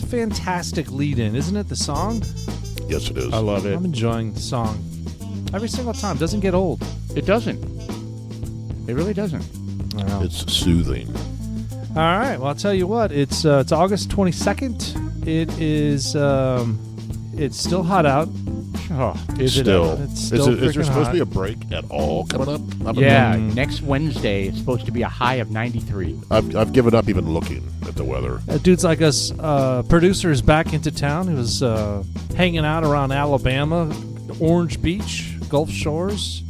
fantastic lead-in, isn't it? The song. Yes, it is. I love it. I'm enjoying the song every single time. Doesn't get old. It doesn't. It really doesn't. I know. It's soothing. All right. Well, I'll tell you what. It's August 22nd. It is. It's still hot out. Oh, Is Still. it? It's still Is there freaking supposed to be hot. a break at all coming up? yeah, next Wednesday it's supposed to be a high of 93. I've given up even looking at the weather. Dudes like us, producers back into town. He was hanging out around Alabama, Orange Beach, Gulf Shores,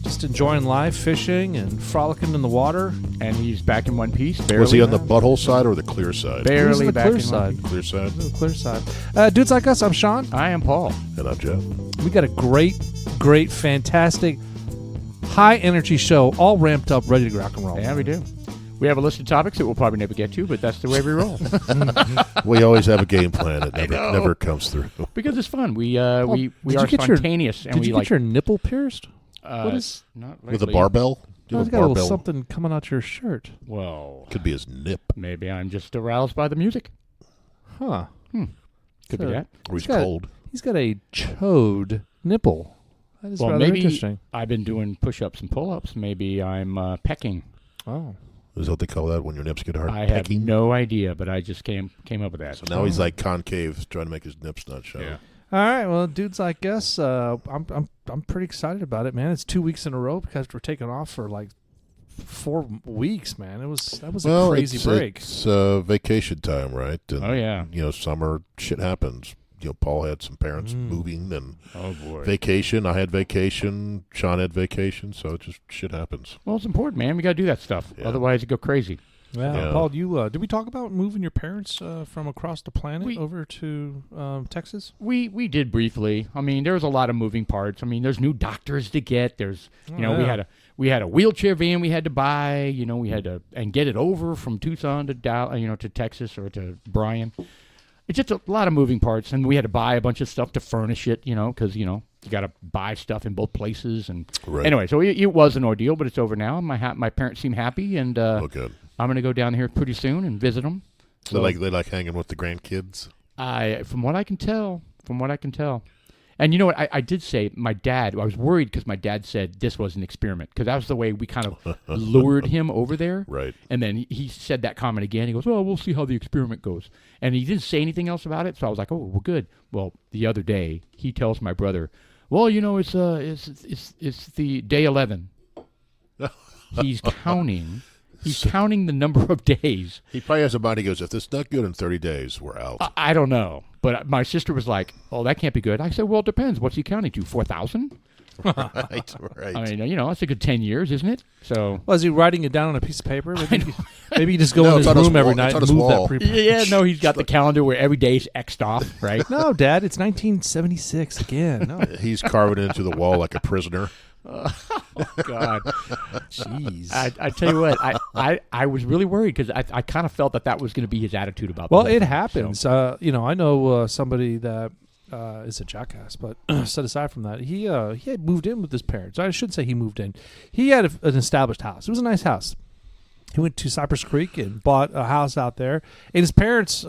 just enjoying life, fishing and frolicking in the water. And he's back in one piece. Barely. Was he on the butthole side or the clear side? Barely the back clear in side. one Clear side. The clear side. Dudes like us, I'm Sean. piece. I am Paul. And I'm Jeff. We got a great, fantastic, high-energy show, all ramped up, ready to rock and roll. Yeah, we do. We have a list of topics that we'll probably never get to, but that's the way we roll. We always have a game plan. It never comes through. Because it's fun. We did are you get spontaneous, and Did we you like get your nipple pierced? what is- not With a lately. barbell? Do Oh, you it's have got a a little barbell? something coming out your shirt. Well, Could be his nip. maybe I'm just aroused by the music. Huh. Could be So- that. Or he's got- cold. He's got a chode nipple. That is Well, rather maybe interesting. I've been doing push-ups and pull-ups. Maybe I'm pecking. Oh. Is that what they call that when your nips get hard? I have no idea, but I just came up with that. So now he's like concave, trying to make his nips not show. Yeah. All right, well, dudes like us, I'm pretty excited about it, man. It's 2 weeks in a row because we're taking off for like 4 weeks, man. That was a crazy break. It's vacation time, right? And, Oh, yeah. You know, summer shit happens. You know, Paul had some parents moving and Oh boy. vacation. I had vacation. Sean had vacation. So it just shit happens. Well, it's important, man. We got to do that stuff. Yeah. Otherwise, it go crazy. Yeah. Paul, you did we talk about moving your parents from across the planet over to Texas? We did briefly. I mean, there's a lot of moving parts. I mean, there's new doctors to get. There's we had a wheelchair van we had to buy. You know, we had to and get it over from Tucson to to Texas or to Bryan. It's just a lot of moving parts, and we had to buy a bunch of stuff to furnish it. Because you got to buy stuff in both places. And Right. anyway, so it was an ordeal, but it's over now. My parents seem happy, and Oh, good. I'm going to go down here pretty soon and visit them. So they like hanging with the grandkids. From what I can tell, and you know what, I did say my dad. I was worried because my dad said this was an experiment because that was the way we kind of lured him over there. Right. And then he said that comment again. He goes, "Well, we'll see how the experiment goes." And he didn't say anything else about it. So I was like, "Oh, well, good." Well, the other day he tells my brother, "Well, it's the day 11." He's counting. He's counting the number of days. He probably has a mind. He goes, if it's not good in 30 days, we're out. I don't know. But my sister was like, "Oh, that can't be good." I said, "Well, it depends. What's he counting to? 4,000?" Right. I mean, that's a good 10 years, isn't it? So. Was he writing it down on a piece of paper? Maybe you just go No, in it's his on his room every wall. night It's on and his move wall. that Yeah, no, he's got the calendar where every day's X'd off, right? No, Dad, it's 1976 again. No. He's carving it into the wall like a prisoner. God. Jeez. I tell you what, I was really worried because I kind of felt that was going to be his attitude about Well, the whole it thing, happens. so. I know somebody that is a jackass, but set aside from that, he had moved in with his parents. I shouldn't say he moved in. He had an established house. It was a nice house. He went to Cypress Creek and bought a house out there, and his parents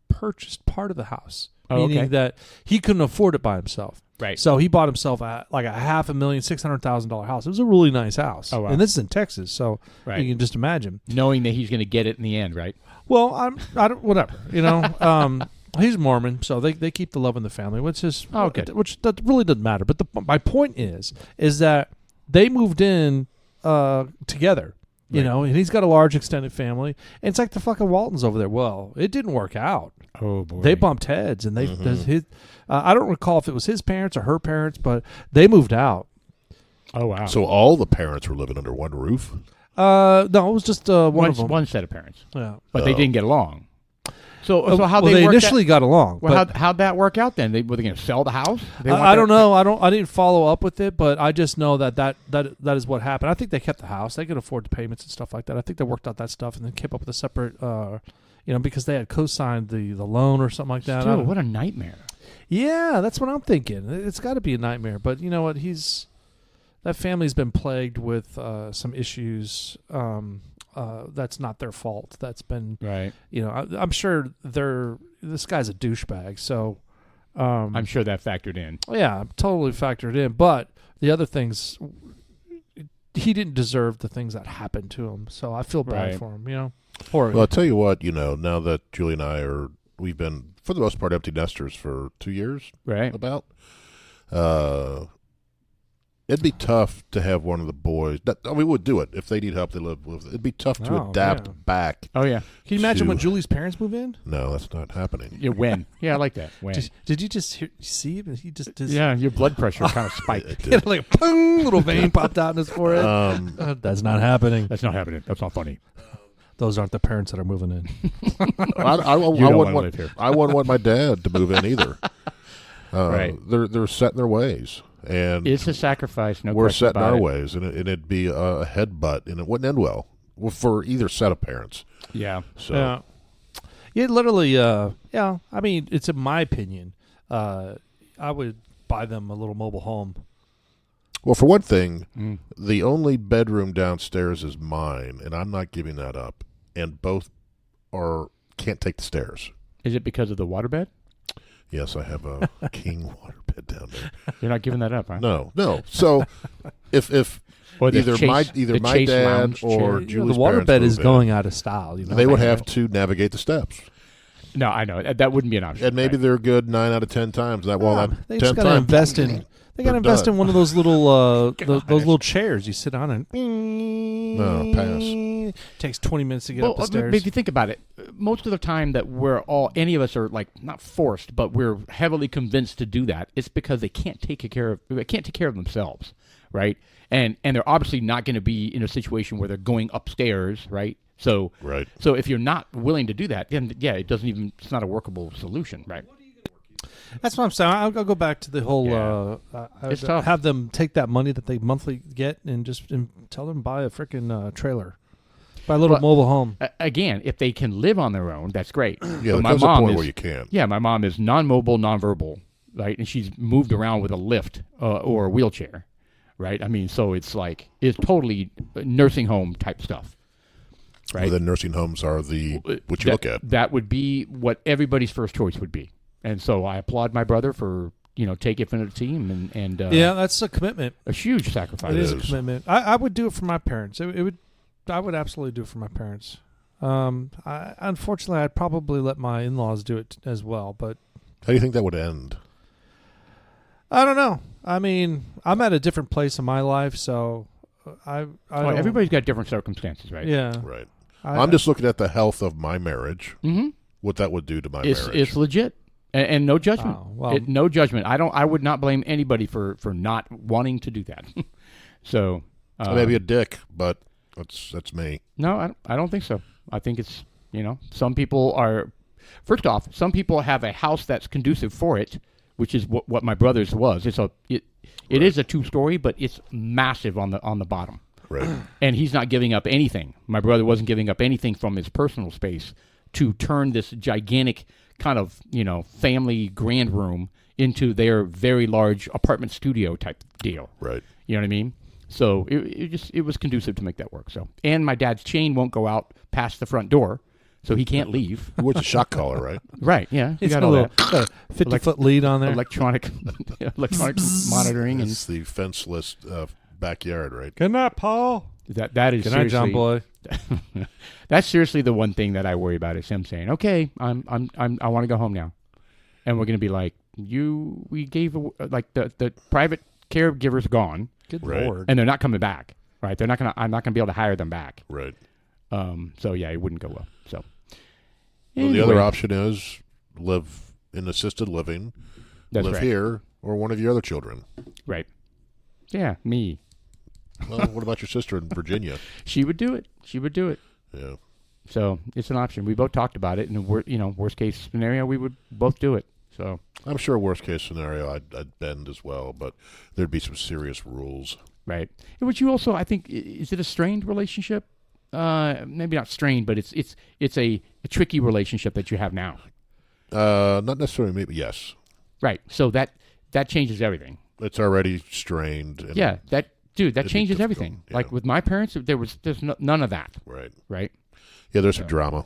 purchased part of the house, meaning that he couldn't afford it by himself. Right. So he bought himself a $500,000, $600,000 house. It was a really nice house. Oh, wow. And this is in Texas, so Right. you can just imagine. Knowing that he's going to get it in the end, right? Well, I don't, whatever, he's Mormon, so they keep the love in the family, which is which that really doesn't matter. But my point is that they moved in together, you know, and he's got a large extended family. And it's like the fucking Waltons over there. Well, it didn't work out. Oh boy, they bumped heads, and I don't recall if it was his parents or her parents, but they moved out. Oh wow! So all the parents were living under one roof? No, it was just one of them. One set of parents. Yeah, but they didn't get along. So how they initially got along. Well, how'd that work out then? Were they going to sell the house? I don't know. I didn't follow up with it, but I just know that is what happened. I think they kept the house. They could afford the payments and stuff like that. I think they worked out that stuff and then came up with a separate, because they had co-signed the loan or something like that. Still, what a nightmare. Yeah, that's what I'm thinking. It's got to be a nightmare. But you know what? That family's been plagued with some issues that's not their fault. That's been Right. I'm sure this guy's a douchebag. So I'm sure that factored in. yeah, totally factored in. But the other things, he didn't deserve the things that happened to him. So I feel bad Right. for him. Or Well, I'll tell you what, now that Julie and I we've been, for the most part, empty nesters for 2 years, Right. about. It'd be tough to have one of the boys. We would do it if they need help. They live with it. It'd be tough to Oh, adapt yeah. back. Oh yeah. can you imagine to- when Julie's parents move in? No, that's not happening. Yeah. When? Yeah, I like that. When? Did you just see him? He just Yeah, your blood pressure kind of spiked. It He did. had like a ping, little vein popped out in his forehead. That's not happening. That's not happening. That's not funny. Those aren't the parents that are moving in. I You don't wouldn't wanna live here. I wouldn't want my dad to move in either. Right. They're set in their ways, and It's a sacrifice. No we're question set in about our it. ways, and it'd be a headbutt, and it wouldn't end well for either set of parents. Yeah. So Yeah, literally. I mean, it's in my opinion. I would buy them a little mobile home. well, for one thing, Mm. the only bedroom downstairs is mine, and I'm not giving that up. And both can't take the stairs. Is it because of the waterbed? Yes, I have a king waterbed down there. You're not giving that up, huh? No. So if Or the either the my Chase dad lounge or chair. The Julie's waterbed parents is move going out of style. in, they would have to navigate the steps, No, I know that wouldn't be an option. and maybe right? they're good 9 out of 10 times. That They 10 just got to times. invest in. They got to They're invest done. in one of those little those little chairs you sit on and. No, pass. Takes 20 minutes to get Well, up the stairs. if you think about it, most of the time that any of us are like not forced, but we're heavily convinced to do that, it's because they can't take care of themselves, right? And they're obviously not going to be in a situation where they're going upstairs, right? So Right. So if you're not willing to do that, then yeah, it's not a workable solution, right? That's what I'm saying. I'll go back to the whole. Yeah. It's tough. Have them take that money that they monthly get and just tell them buy a freaking trailer, buy a little Well, mobile home. Again, if they can live on their own, that's great. Yeah, But there comes a point where you can't. Yeah, my mom is non-mobile, non-verbal, right? And she's moved around with a lift or a wheelchair, right? I mean, so it's totally nursing home type stuff, right? Well, the nursing homes are what you look at. That would be what everybody's first choice would be. And so I applaud my brother for, taking it from the team and Yeah, that's a commitment. a huge sacrifice. It is a is. commitment. I would do it for my parents. I would absolutely do it for my parents. Unfortunately, I'd probably let my in-laws do it as well, but How do you think that would end? I don't know. I mean, I'm at a different place in my life, so I don't, Everybody's got different circumstances, right? Yeah, Right. I, I'm just looking at the health of my marriage, Mm-hmm. what that would do to my marriage. It's legit. And no judgment. Oh, well. No judgment. I would not blame anybody for not wanting to do that. So I may be a dick, but that's me. no, I don't think so. I think it's some people are. First off, some people have a house that's conducive for it, which is what my brother's was. It is a 2-story, but it's massive on the bottom. Right. And he's not giving up anything. My brother wasn't giving up anything from his personal space to turn this gigantic kind of, family grand room into their very large apartment studio type deal. Right. You know what I mean? So it was conducive to make that work. So, and my dad's chain won't go out past the front door, so he can't leave. What's a shock collar, right? Right? Yeah, you it's got got a all little that 50-foot lead on there. electronic monitoring, and It's the fenceless backyard, right? Good night, Paul. that is Good night, John seriously. boy. That's seriously the one thing that I worry about is him saying, "Okay, I want to go home now," and we're going to be like, we gave the private caregiver's gone, Good Right. lord. and they're not coming back, right? I'm not going to be able to hire them back. Right. So yeah, it wouldn't go well. So Well, the anyway, other option is live in assisted living, that's live right. here, or one of your other children. Right? Yeah, me. Well, what about your sister in Virginia? She would do it. She would do it. Yeah. So it's an option. We both talked about it, and worst case scenario, we would both do it. So I'm sure worst case scenario I'd bend as well, but there'd be some serious rules. right. And would you also? I think is it a strained relationship? Maybe not strained, but it's a tricky relationship that you have now. Not necessarily me, but yes. Right. So that changes everything. It's already strained. And Yeah. Dude, that It'd be changes difficult, everything. yeah. Like with my parents, there's none of that, Right. right? Yeah, there's some drama.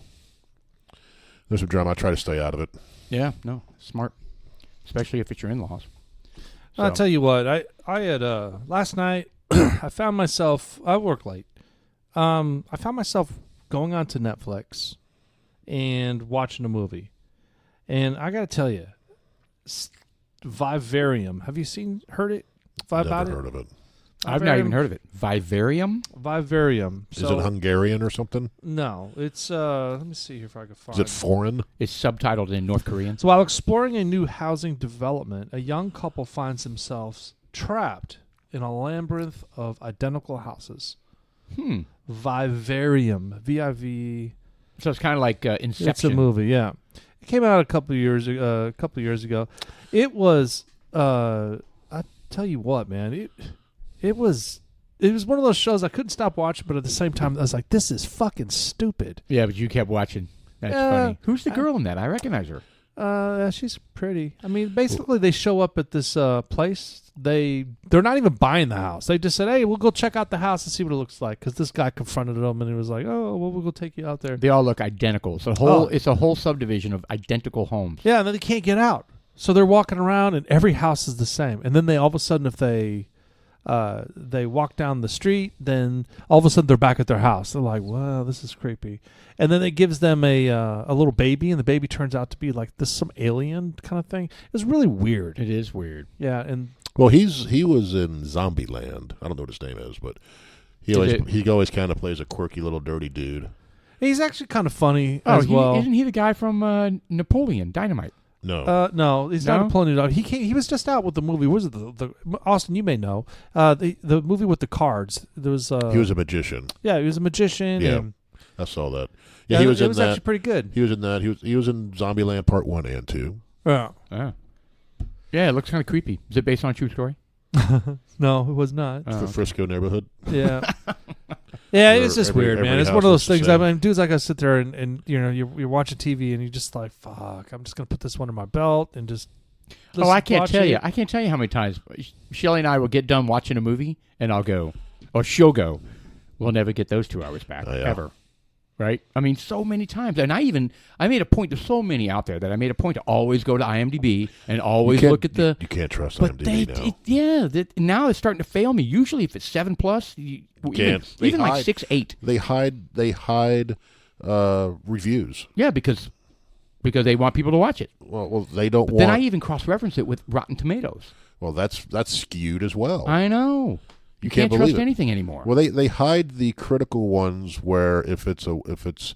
There's some drama. I try to stay out of it. Yeah, no, smart, especially if it's your in-laws. I'll So- tell you what. I had last night. I found myself. I work late. I found myself going on to Netflix and watching a movie, and I got to tell you, Vivarium. Have you heard it? Never About heard of it. I've not even heard of it. Vivarium? Vivarium. Is it Hungarian or something? No, it's let me see here if I can find Is it foreign? It's subtitled in North Korean. So while exploring a new housing development, a young couple finds themselves trapped in a labyrinth of identical houses. Vivarium. V-I-V. So it's kind of like Inception. It's a movie, yeah. It came out a couple of years ago. It was I tell you what, man, it was one of those shows I couldn't stop watching, but at the same time I was like, this is fucking stupid. Yeah, but you kept watching. That's funny. Who's the girl in that? I recognize her. She's pretty. I mean, basically they show up at this place. They're not even buying the house. They just said, "Hey, we'll go check out the house and see what it looks like." Because this guy confronted them and he was like, "Oh, well, we'll go take you out there." They all look identical. It's a whole subdivision of identical homes. Yeah, and then they can't get out. So they're walking around and every house is the same. And then they all of a sudden, if they walk down the street, then all of a sudden they're back at their house. They're like, "Wow, this is creepy." And then it gives them a little baby, and the baby turns out to be like some alien kind of thing. It was really weird. It is weird. Yeah, and Well, he was in Zombieland. I don't know what his name is, but he always kind of plays a quirky little dirty dude. he's actually kind of funny as well. Isn't he the guy from Napoleon Dynamite? No, No, he's No? not a pulling it out. He was just out with the movie. What was it the Austin? You may know the movie with the cards. There was he was a magician. yeah, he was a magician. Yeah. and, I saw that. Yeah, he was in that. actually pretty good. He was in that. He was in Zombieland Part 1 and 2. Yeah. Yeah, it looks kind of creepy. Is it based on a true story? No, it was not. Oh, The Frisco neighborhood. Yeah. Yeah, it Where was just every- weird, man. every It's one house of those is the things. I same. mean, dudes like I sit there and you're watching TV and you're just like, fuck, I'm just gonna put this one in my belt and just. Oh, I can't watch tell it. you. I can't tell you how many times Shelly and I will get done watching a movie, and I'll go, or she'll go. We'll never get those 2 hours back ever, right? I mean, so many times, and I made a point. There's so many out there that I made a point to always go to IMDb and always look at the. You can't trust But IMDb now. now it's starting to fail me. Usually, if it's 7+, even like 6, 8. They hide reviews. Yeah, because they want people to watch it. Well, they don't But want. then I even cross-reference it with Rotten Tomatoes. Well, that's skewed as well. I know. You can't trust believe it. anything anymore. Well, they hide the critical ones where if it's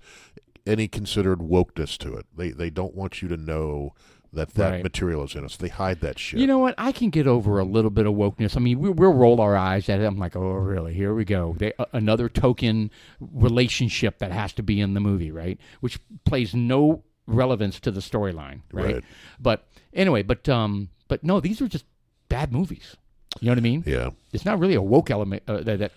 any considered wokeness to it, they don't want you to know that Right. material is in it. So they hide that shit. You know what? I can get over a little bit of wokeness. I mean, we'll roll our eyes at it. I'm like, oh, really? Here we go. Another token relationship that has to be in the movie, right? Which plays no relevance to the storyline, right? But anyway, but no, these are just bad movies. You know what I mean? Yeah. It's not really a woke element that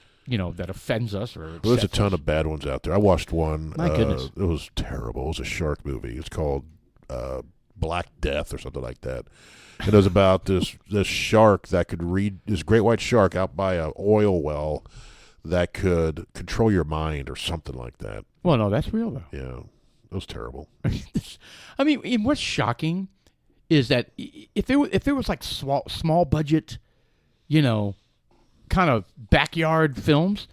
offends us or. Well, there's a upsets ton us. of bad ones out there. I watched one. My goodness. It was terrible. It was a shark movie. It's called Black Death or something like that. And it was about this shark that could this great white shark out by an oil well that could control your mind or something like that. Well, no, that's real though. Yeah. It was terrible. I mean, and what's shocking is that if it was like small budget, kind of backyard films,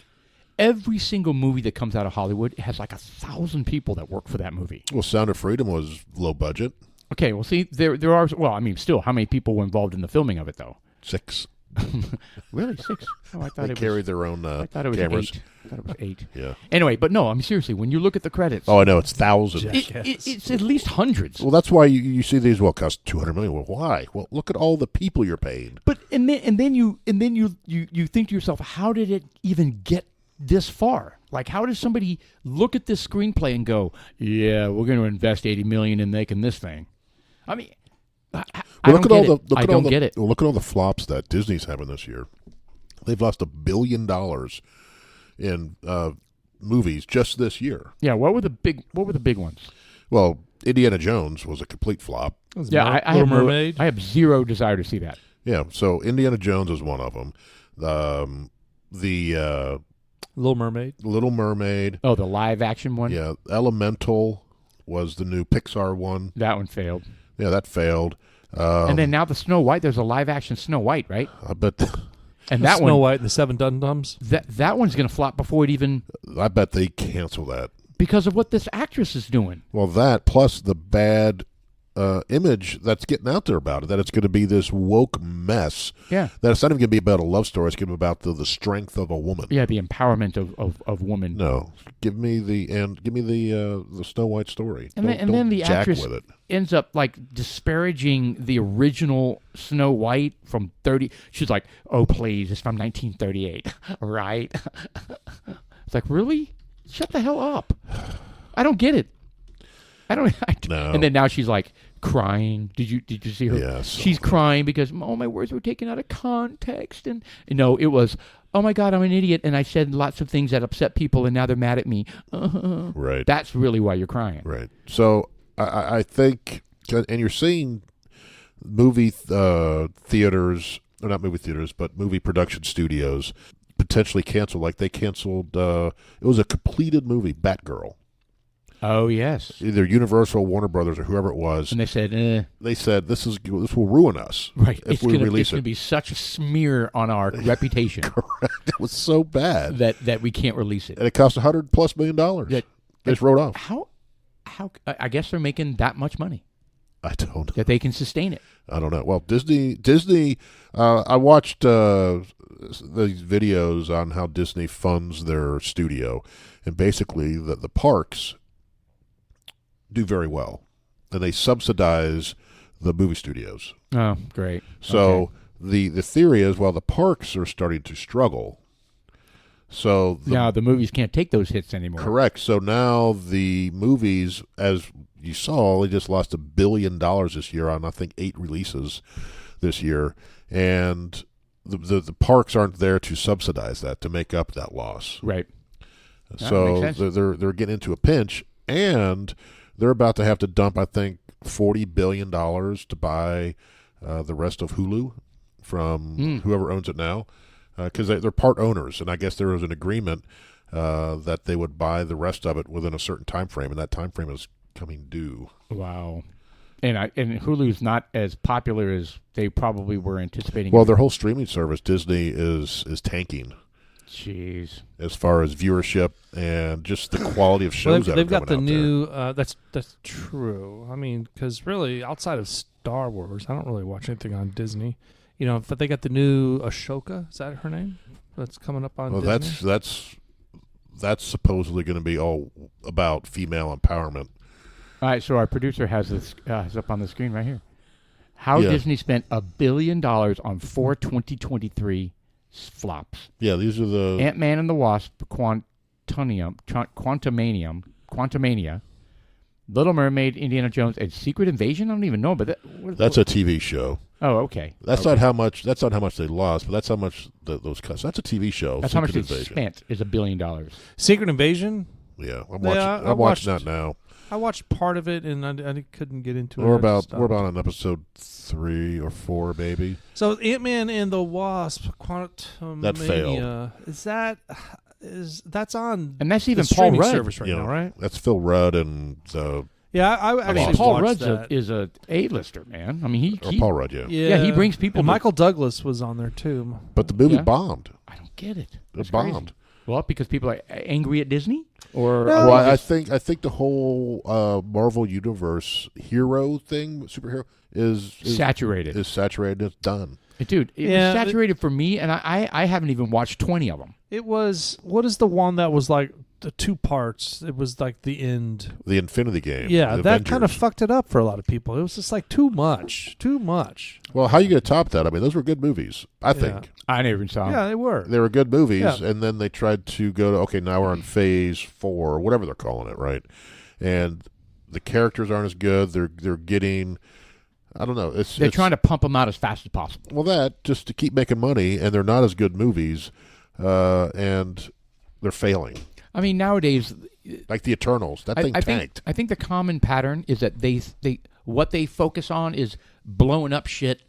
every single movie that comes out of Hollywood has like 1,000 people that work for that movie. Well, Sound of Freedom was low budget. Okay, well, see, there are. Well, I mean, still, how many people were involved in the filming of it, though? 6. Really, 6? Oh, I thought They it carried was. their own I thought it was cameras. 8. I thought it was 8. Yeah. Anyway, but no, I mean seriously, when you look at the credits, Oh, I know. It's thousands. it's at least hundreds. Well, that's why you see these. Well, cost $200 million. Well, why? Well, look at all the people you're paying. But and then you think to yourself, how did it even get this far? Like, how does somebody look at this screenplay and go, "Yeah, we're going to invest $80 million in making this thing"? I mean, I don't get it. Well, look at all the flops that Disney's having this year. They've lost $1 billion in movies just this year. Yeah, what were the big ones? Well, Indiana Jones was a complete flop. Yeah, I Little have Mermaid. I have zero desire to see that. Yeah, so Indiana Jones is one of them. the Little Mermaid. Little Mermaid. Oh, the live action one. Yeah, Elemental was the new Pixar one. That one failed. Yeah, that failed. And then now the Snow White. There's a live action Snow White, right? I bet. And that Snow one, White and the Seven Dum-Dums. that one's going to flop before it even, I bet they cancel that. because of what this actress is doing. Well, that plus the bad image that's getting out there about it, that it's going to be this woke mess. Yeah. That it's not even going to be about a love story. It's going to be about the strength of a woman. Yeah, the empowerment of women. No, give me the Snow White story. And Don't then the jack actress with it. ends up like disparaging the original Snow White from 30. She's like, "Oh, please, it's from 1938, right?" It's like, really? Shut the hell up! I don't get it. No. And then now she's like crying. Did you see her? Yes. She's crying because my words were taken out of context, and it was, oh my God, I'm an idiot, and I said lots of things that upset people, and now they're mad at me. Right. That's really why you're crying. Right. So I think, and you're seeing movie theaters, or not movie theaters, but movie production studios potentially cancel. Like they canceled, it was a completed movie, Batgirl. Oh yes. Either Universal, Warner Brothers, or whoever it was. And they said, They said this will ruin us. right. If we release it's going to be such a smear on our reputation. Correct. It was so bad that we can't release it. and it cost $100+ million. That- They just wrote off. How I guess they're making that much money I don't know. that they can sustain it. I don't know. Well, Disney. I watched these videos on how Disney funds their studio, and basically the parks do very well, and they subsidize the movie studios. Oh, great. So the theory is, well, the parks are starting to struggle. So Now the movies can't take those hits anymore. correct. So now the movies, as you saw, they just lost $1 billion this year on I think 8 releases this year, and the parks aren't there to subsidize that, to make up that loss. Right. So makes sense. they're getting into a pinch, and they're about to have to dump, I think, $40 billion to buy the rest of Hulu from whoever owns it now, because they're part owners, and I guess there was an agreement that they would buy the rest of it within a certain time frame, and that time frame is coming due. Wow. And Hulu's not as popular as they probably were anticipating. Well, their whole streaming service, Disney, is tanking Jeez. as far as viewership and just the quality of shows. Well, they've that are got the coming out new. That's true. I mean, because really, outside of Star Wars, I don't really watch anything on Disney. But they got the new Ashoka. Is that her name? That's coming up on. Well, Disney? that's supposedly going to be all about female empowerment. All right, so our producer has this is up on the screen right here. How Yeah. Disney spent $1 billion on 4 2023 flops. Yeah, these are the Ant-Man and the Wasp, Quantumania, Little Mermaid, Indiana Jones, and Secret Invasion. I don't even know, but that's a TV show. Oh, okay. That's Okay. not how much. That's not how much they lost, but that's how much those cuts. That's a TV show. That's how much they Secret Invasion. spent. Is $1 billion. Secret Invasion. Yeah, I'm Yeah, watching. I I'm watching watched- that now. I watched part of it and I couldn't get into it. We're I about stopped. we're about on episode 3 or 4, maybe. So Ant-Man and the Wasp, Quantumania. That failed. That's on And that's even the Paul streaming Rudd. service right You now, know, right? That's Phil Rudd and Yeah, I actually Paul watched Rudd's that. is a A-lister, man. I mean, or he Paul Rudd. Yeah, Yeah, he brings people And to- Michael Douglas was on there too. but the movie Yeah. bombed. I don't get it. It That's crazy. bombed. Well, because people are angry at Disney, or No. are Well, they I just- think the whole Marvel Universe hero thing, superhero, is saturated. Is saturated. It's done. Dude, it Yeah, was saturated for me, and I haven't even watched 20 of them. It was, what is the one that was like the 2 parts? It was like the end. The Infinity Game. Yeah, the that kind of Avengers. fucked it up for a lot of people. It was just like too much. Well, how you going to top that? I mean, those were good movies. I think I never even saw them. Yeah, they were. they were good movies, Yeah. and then they tried to go to okay, now we're on phase 4, or whatever they're calling it, right? And the characters aren't as good. They're getting, I don't know. They're trying to pump them out as fast as possible. well that just to keep making money, and they're not as good movies, and they're failing. I mean, nowadays, Like the Eternals, that thing tanked. I think the common pattern is that what they focus on is blowing up shit,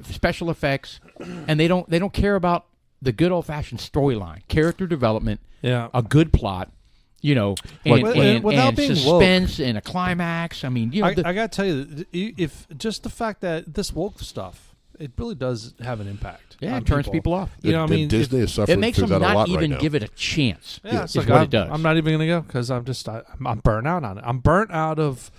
special effects, and they don't care about the good old-fashioned storyline, character development, Yeah. a good plot, you know, and without being suspense and a climax. I mean, you know, I got to tell you, if just the fact that this woke stuff, it really does have an impact. yeah, on it turns people off. You know what I mean? Disney is suffering It makes through them that a not lot even right now. give it a chance. Yeah, is it's like what it does. I'm not even going to go because I'm burnt out on it. I'm burnt out of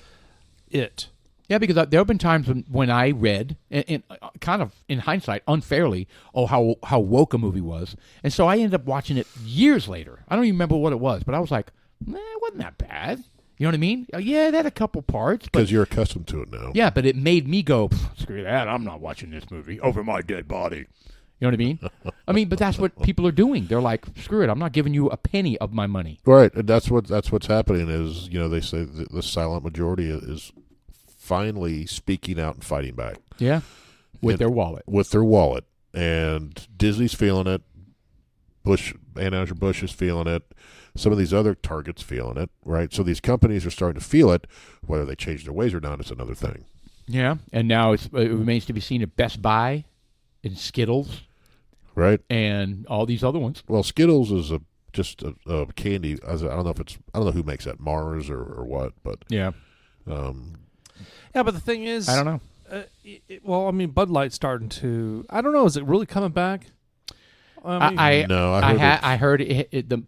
it. Yeah, because there have been times when I read, and kind of in hindsight, unfairly, how woke a movie was, and so I ended up watching it years later. I don't even remember what it was, but I was like, it wasn't that bad. You know what I mean? Yeah, it had a couple parts. Because you're accustomed to it now. Yeah, but it made me go, screw that, I'm not watching this movie over my dead body. You know what I mean? But that's what people are doing. They're like, screw it, I'm not giving you a penny of my money. Right, and that's what's happening is, you know, they say the silent majority is finally speaking out and fighting back. Yeah, with their wallet. With their wallet. And Disney's feeling it. Anheuser-Busch is feeling it. Some of these other targets feeling it, right? So these companies are starting to feel it. Whether they change their ways or not is another thing. Yeah, and now it remains to be seen at Best Buy and Skittles. Right. And all these other ones. Well, Skittles is just a candy. I don't know who makes that, Mars or what, but yeah. Yeah, but the thing is, I don't know. Well, I mean, Bud Light's starting to. I don't know. Is it really coming back? I heard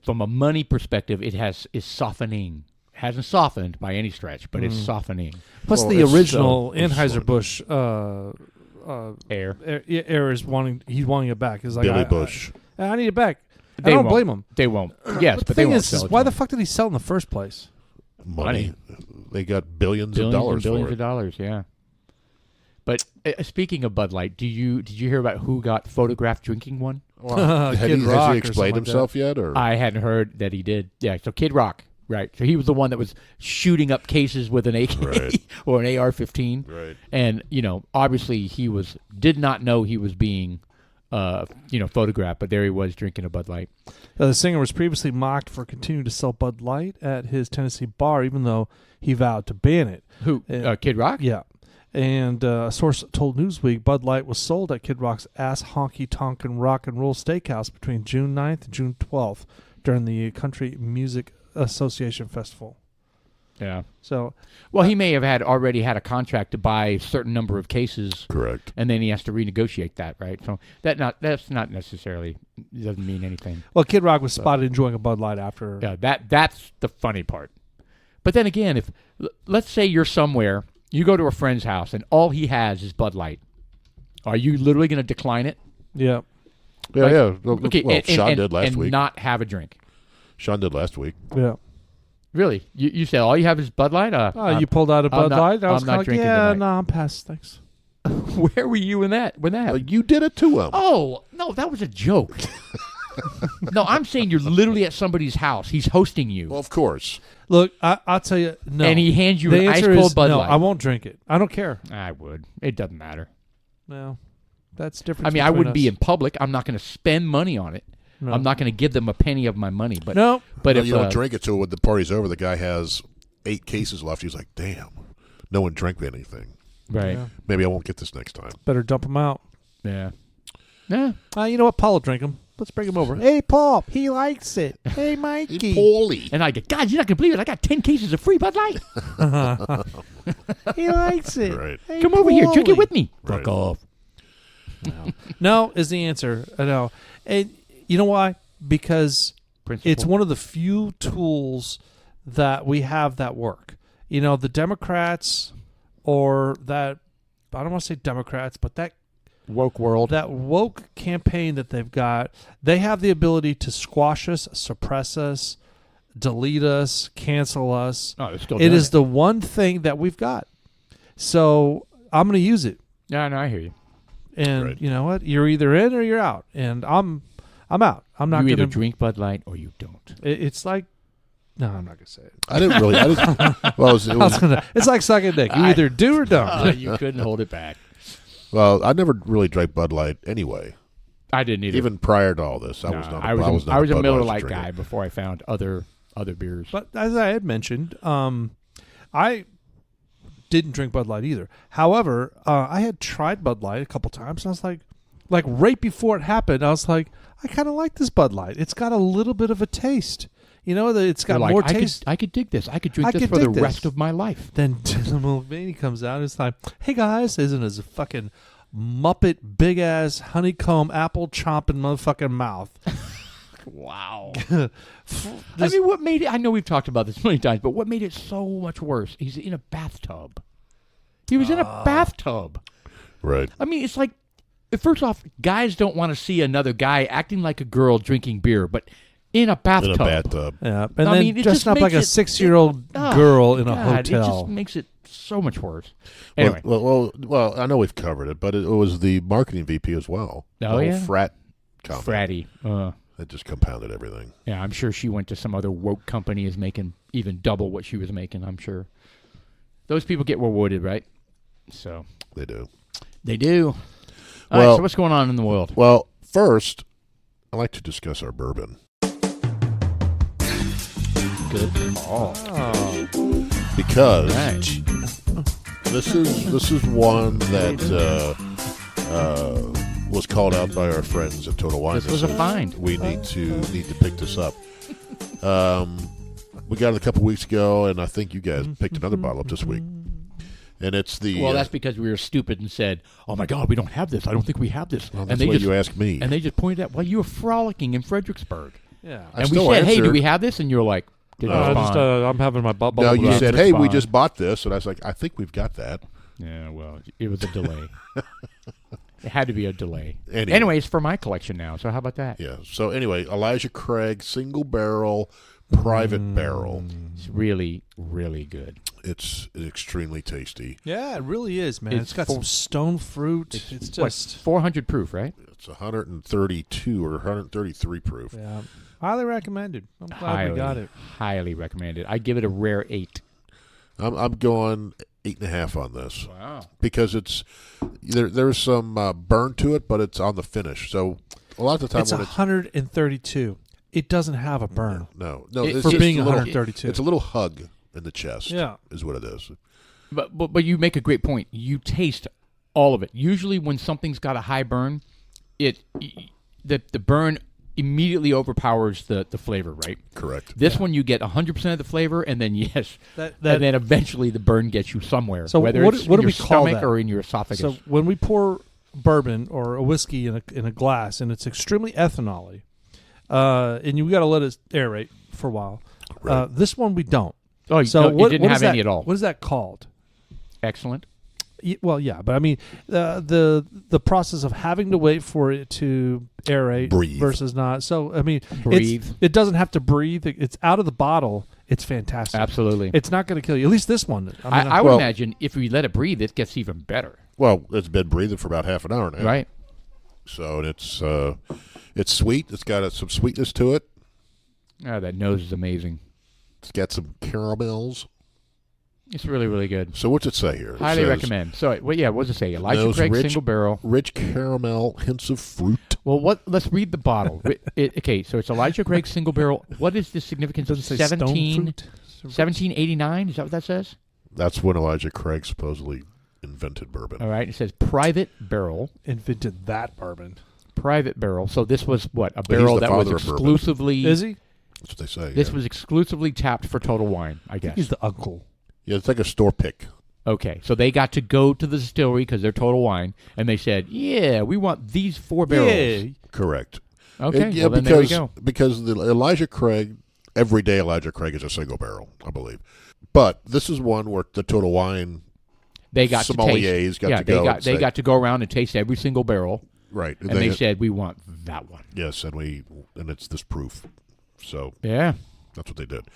from a money perspective, is softening. Hasn't softened by any stretch, but it's softening. Plus, the original Anheuser-Busch Air is wanting it back. He's like, Billy Bush. I need it back. I don't blame him. They won't. Yes, but but the they thing won't is, sell it. why the fuck did he sell in the first place? Money. They got billions of dollars billions for of it. dollars. Yeah. But speaking of Bud Light, did you hear about who got photographed drinking one? Has he explained himself yet? Or I hadn't heard that he did. Yeah, so Kid Rock, right? So he was the one that was shooting up cases with an AK Right. or an AR-15, right. and obviously he did not know he was being, photographed, but there he was drinking a Bud Light. The singer was previously mocked for continuing to sell Bud Light at his Tennessee bar, even though he vowed to ban it. Who? Kid Rock? Yeah. And a source told Newsweek Bud Light was sold at Kid Rock's Ass Honky Tonk and Rock and Roll Steakhouse between June 9th and June 12th during the Country Music Association Festival. Yeah. So, well, he may have already had a contract to buy a certain number of cases. Correct. And then he has to renegotiate that, right? So that's not necessarily doesn't mean anything. Well, Kid Rock was spotted enjoying a Bud Light after. Yeah, that's the funny part. But then again, if let's say you're somewhere, you go to a friend's house, and all he has is Bud Light, are you literally going to decline it? Yeah. Yeah, Like, yeah. Okay, Well, Sean did last and week. not have a drink. Sean did last week. Yeah. Really? You said all you have is Bud Light? You pulled out a Bud Light? I was I'm not kind of like, drinking yeah, tonight. no, I'm past, thanks. Where were you when that happened? You did it to him. Oh, no, that was a joke. No, I'm saying you're literally at somebody's house. He's hosting you. Well, of course. Look, I'll tell you, no. And he hands you the an answer ice-cold is Bud no, Light. I won't drink it. I don't care. I would. It doesn't matter. No. That's different. I mean, I wouldn't be in public. I'm not going to spend money on it. No. I'm not going to give them a penny of my money. But no. But No, if you don't drink it, so when the party's over, the guy has 8 cases left. He's like, damn, no one drank anything. right, Yeah. Maybe I won't get this next time. Better dump them out. yeah. You You know what? Paul will drink them. Let's bring him over. Hey, Paul. He likes it. Hey, Mikey. Paulie. And I go, God, you're not going to believe it. I got 10 cases of free Bud Light. He likes it. Right. Hey, Come over here, drink it Paulie. with me. Right. Fuck off. No is the answer. I know. And you know why? Because Principle. it's one of the few tools that we have that work. You know, the Democrats or that, I don't want to say Democrats, but that woke world. that woke campaign that they've got, they have the ability to squash us, suppress us, delete us, cancel us. Oh, they're still It doing is the one thing that we've got. So I'm going to use it. Yeah, no, I hear you. And Right. you know what? You're either in or you're out. And I'm out. I'm not You going either to drink Bud Light or you don't. It's like, no, I'm not going to say it. I didn't really. Well, It's like sucking dick. You either do or don't. You couldn't hold it back. well, I never really drank Bud Light anyway. I didn't either. Even prior to all this, I was not. I was not a Bud Miller Light Lite drinker. guy before I found other beers. But as I had mentioned, I didn't drink Bud Light either. However, I had tried Bud Light a couple times, and I was like, like right before it happened, I was like, I kind of like this Bud Light. It's got a little bit of a taste. You know, it's got more taste. I could dig this. I could drink this for the rest of my life. Then Mulvaney comes out and it's like, hey guys, isn't his fucking Muppet big ass honeycomb apple chomping motherfucking mouth. Wow. I mean, what made it? I know we've talked about this many times, but what made it so much worse? He's in a bathtub. He was in a bathtub. Right. I mean, it's like, first off, guys don't want to see another guy acting like a girl drinking beer, but in a bathtub. In a bathtub. Yeah, and then dressing up like a 6-year-old girl in a hotel. It just makes it so much worse. Anyway. Well, I know we've covered it, but it was the marketing VP as well. Oh, the yeah? whole frat comment. Fratty. It just compounded everything. Yeah, I'm sure she went to some other woke company is making even double what she was making, I'm sure. Those people get rewarded, right? So They do. They do. All right, so what's going on in the world? Well, first, I'd like to discuss our bourbon. Good. Because Right. this is one that was called out by our friends at Total Wine. This was a find. We need to pick this up. We got it a couple weeks ago, and I think you guys picked another bottle up this week. And it's the Well, that's because we were stupid and said, "Oh my God, we don't have this. I don't think we have this." well, and that's they what just you asked me. and they just pointed out, "Well, you were frolicking in Fredericksburg." Yeah. I And we still said, "Hey, do answered. we have this?" And you're like, "Didn't respond." I'm having my bubble. No, you wrap. said, It's "Hey, we fine. just bought this," and I was like, "I think we've got that." Yeah, well, it was a delay. It had to be a delay. Anyway. Anyways, for my collection now. So how about that? Yeah. So anyway, Elijah Craig single barrel, private barrel. It's really, really good. It's extremely tasty. Yeah, it really is, man. It's It's got full- some stone fruit. It's What, just 400 proof, right? It's 132 or 133 proof. yeah, highly recommended. I'm glad we got it. Highly recommended. I give it a rare 8. I'm going 8.5 on this Wow. because it's there's some burn to it, but it's on the finish. So a lot of the time It's when 132. It doesn't have a burn. no, It- For it's being a little, 132. it's a little hug in the chest. Yeah. is what it is. But you make a great point. You taste all of it. Usually when something's got a high burn, the burn immediately overpowers the flavor, right? Correct. This one you get 100% of the flavor, and then That- and then eventually the burn gets you somewhere. So whether what it's do in your we call stomach that? or in your esophagus. So when we pour bourbon or a whiskey in a glass, and it's extremely ethanol-y, and you got to let it aerate for a while. Right. This one we don't. oh, So no, what it didn't what have is that, any at all. What is that called? Excellent. Well, yeah, but I mean the process of having to wait for it to aerate Breathe. versus not. So I mean, Breathe. it doesn't have to breathe. It's out of the bottle. It's fantastic. Absolutely. It's not going to kill you. At least this one. I would well- imagine if we let it breathe, it gets even better. Well, it's been breathing for about half an hour now. Right? So it's sweet. It's got some sweetness to it. Oh, that nose is amazing. It's got some caramels. It's really, really good. So what's it say here? It Highly says, recommend. So, what does it say? Elijah Nose Craig rich- single barrel. Rich caramel, hints of fruit. Well, let's read the bottle. Okay, so it's Elijah Craig single barrel. What is the significance of Doesn't say stone 1789? Is that what that says? That's when Elijah Craig supposedly invented bourbon. All right. It says private barrel. invented that bourbon. Private barrel. So this was what? A he's barrel the that was father of bourbon. exclusively. Is he? That's what they say. This yeah. was exclusively tapped for Total Wine, I guess. He's the uncle. Yeah, it's like a store pick. Okay, so they got to go to the distillery because they're Total Wine, and they said, "Yeah, we want these 4 barrels." Yeah. Correct. Okay, Yeah, well then there we because go. because the Elijah Craig, everyday Elijah Craig is a single barrel, I believe. But this is one where the Total Wine They got to sommeliers taste. got Yeah, to go. and they say- got to go around and taste every single barrel, right, and they said, "We want that one." yes, and it's this proof. So Yeah, that's what they did.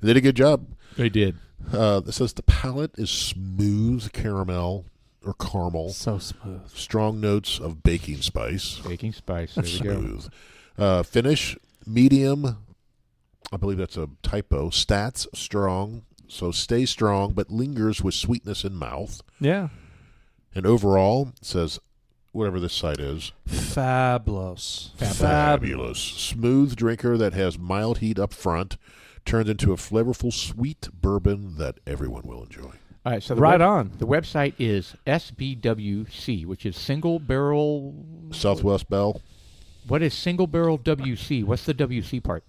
They did a good job. they did. It says the palate is smooth caramel or caramel, So smooth. strong notes of baking spice. Baking spice. There we go. Smooth. Finish medium. I believe that's a typo. Stats strong. So stay strong, but lingers with sweetness in mouth. Yeah. And overall, it says whatever this site is. Fabulous. Fabulous. Smooth drinker that has mild heat up front. Turns into a flavorful sweet bourbon that everyone will enjoy. All right, so Right on. The website is SBWC, which is single barrel. Southwest Bell. What is single barrel WC? What's the WC part?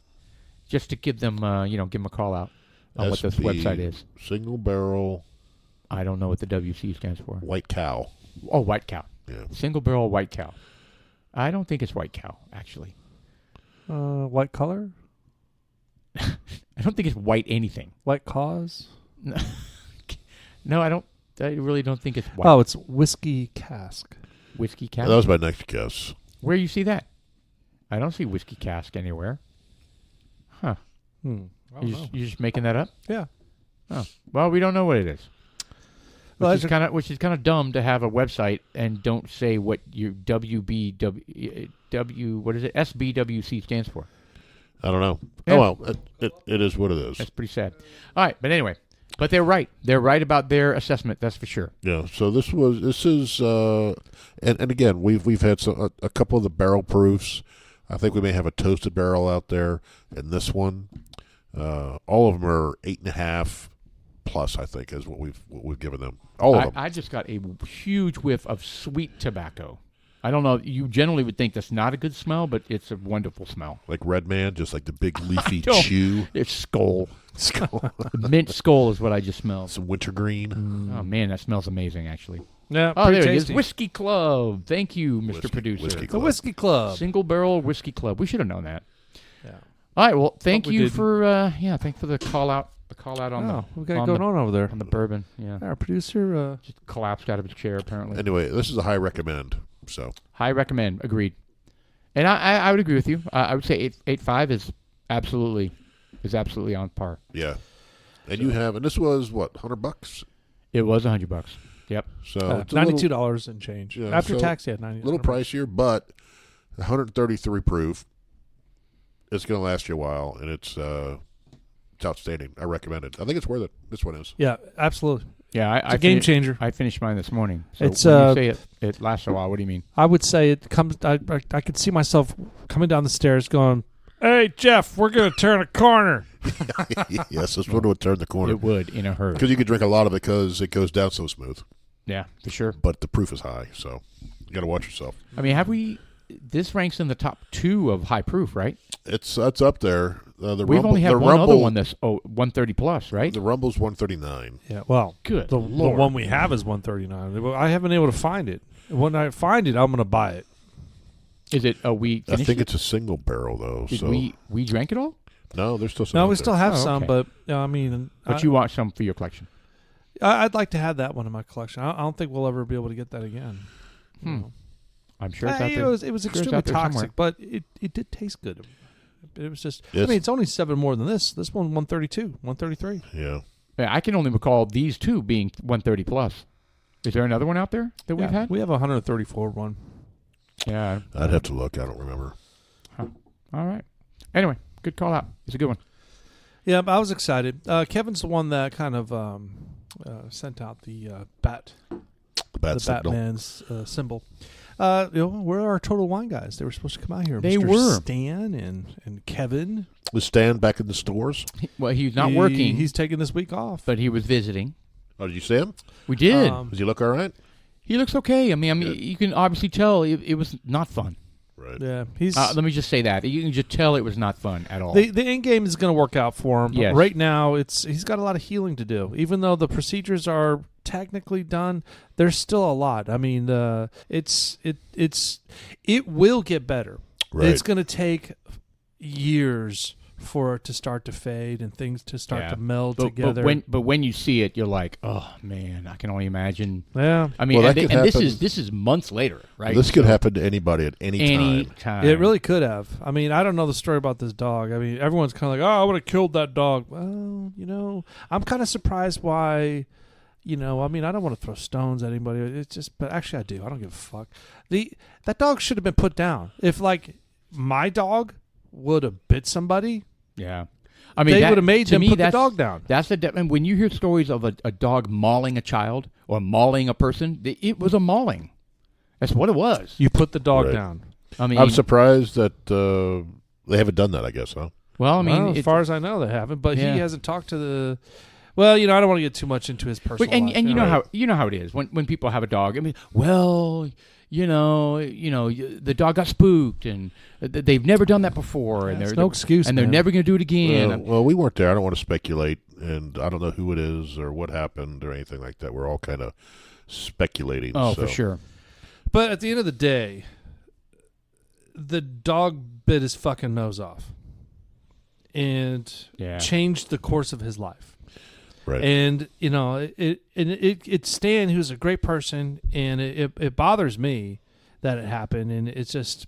Just to give them, give them a call out on what this website is. Single barrel. I don't know what the WC stands for. White cow. Oh, white cow. Yeah. Single barrel white cow. I don't think it's white cow, actually. White color? I don't think it's white anything. White cause? No, I don't. I really don't think it's white. Oh, it's whiskey cask. Whiskey cask? That was my next guess. Where you see that? I don't see whiskey cask anywhere. Huh. You You just making that up? Yeah. Oh. Well, we don't know what it is. Well, Which is kind of dumb to have a website and don't say what your what is it? SBWC stands for. I don't know. Yeah. Oh, well, it is what it is. That's pretty sad. All right, but anyway, but they're right. They're right about their assessment. That's for sure. Yeah. So this is and again we've had a couple of the barrel proofs. I think we may have a toasted barrel out there, and this one, all of them are 8.5 plus. I think is what we've given them. All of them. I just got a huge whiff of sweet tobacco. I don't know. You generally would think that's not a good smell, but it's a wonderful smell. Like Red Man, just like the big leafy chew. It's skull. Skull. Mint skull is what I just smelled. Some wintergreen. Oh man, that smells amazing. Actually. Yeah. Oh, there tasty. it is. Whiskey Club. Thank you, Mr. Producer. Whiskey The Club. Whiskey Club. Single barrel whiskey club. We should have known that. Yeah. All right. Well, thank we you didn't. for thank for the call out. The call out on We got it going on over there. on the bourbon. Yeah. Our producer. Just collapsed out of his chair apparently. Anyway, this is a high recommend. So High recommend. Agreed. And I would agree with you. I would say 8.5 is absolutely on par. yeah, and you have, and this was what, $100? It was $100. Yep. So it's a $92 and change Yeah, after so tax. Yeah, 90. a little pricier, but 133 proof. It's going to last you a while, and it's outstanding. I recommend it. I think it's worth it. This one is. Yeah, absolutely. Yeah, It's a game changer. I finished mine this morning. So It's, when you say it lasts a while, what do you mean? I would say it comes. I could see myself coming down the stairs, going, "Hey Jeff, we're gonna turn a corner." Yes, this one would turn the corner. It would in a hurry. Because you could drink a lot of it because it goes down so smooth. Yeah, for sure. But the proof is high, so you got to watch yourself. I mean, this ranks in the top 2 of high proof, right? It's up there. We've only had one other one that's 130 plus, right? The Rumble's 139. Yeah, well, Good the Lord. one we have is 139. I haven't been able to find it. When I find it, I'm gonna buy it. Is it? We I finished think it? it's a single barrel though. Did so we drank it all? no, there's still some. No, out we there. still have Oh, some, okay. but I mean, But you want some for your collection? I'd like to have that one in my collection. I don't think we'll ever be able to get that again. You know. I'm sure it's out there. It was Sure it's extremely out there toxic, somewhere. but it did taste good. It was just. Yes. I mean, it's only 7 more than this. This one 132, 133. Yeah. Yeah, I can only recall these 2 being 130 plus. Is there another one out there that we've had? We have a 134 one. Yeah. I'd have to look. I don't remember. All right. Anyway, good call out. It's a good one. Yeah, but I was excited. Kevin's the one that kind of sent out the bat, The bad the signal. Batman's symbol. We're our Total Wine guys. They were supposed to come out here. They Mr. were. Stan and Kevin. Was Stan back in the stores? Well, he's not working, He's taking this week off. but he was visiting. Oh, did you see him? We did. Does he look all right? He looks okay. I mean, Good. you can obviously tell it was not fun. Right. Yeah, he's Let me just say that. You can just tell it was not fun at all. the end game is going to work out for him. But Yes. right now, he's got a lot of healing to do. Even though the procedures are technically done, there's still a lot. I mean, it will get better. Right. It's going to take years for it to start to fade and things to start to meld together. But when you see it, you're like, oh man, I can only imagine. Yeah, I mean, Well, that and could this happen- is months later, right? This could happen to anybody at any any time. time. it really could have. I mean, I don't know the story about this dog. I mean, everyone's kind of like, oh, I would have killed that dog. Well, I'm kind of surprised why. I mean, I don't want to throw stones at anybody. It's just, but actually, I do. I don't give a fuck. That dog should have been put down. If like my dog would have bit somebody, Yeah. I mean, they that- would have made to them me, put the that's- dog down. That's and when you hear stories of a dog mauling a child or mauling a person, it was a mauling. That's what it was. You put the dog Right. down. I mean, I'm surprised that they haven't done that, I guess, huh? well, I mean, Well, as far as I know, they haven't. But Yeah. he hasn't talked to Well, I don't want to get too much into his personal life. And you know how it is when people have a dog. I mean, well, the dog got spooked, and they've never done that before, and there's no excuse, and they're never going to do it again. Well, we weren't there. I don't want to speculate, and I don't know who it is or what happened or anything like that. We're all kind of speculating. Oh, for sure. But at the end of the day, the dog bit his fucking nose off and changed the course of his life. Right. And it's Stan, who's a great person, and it bothers me that it happened, and it's just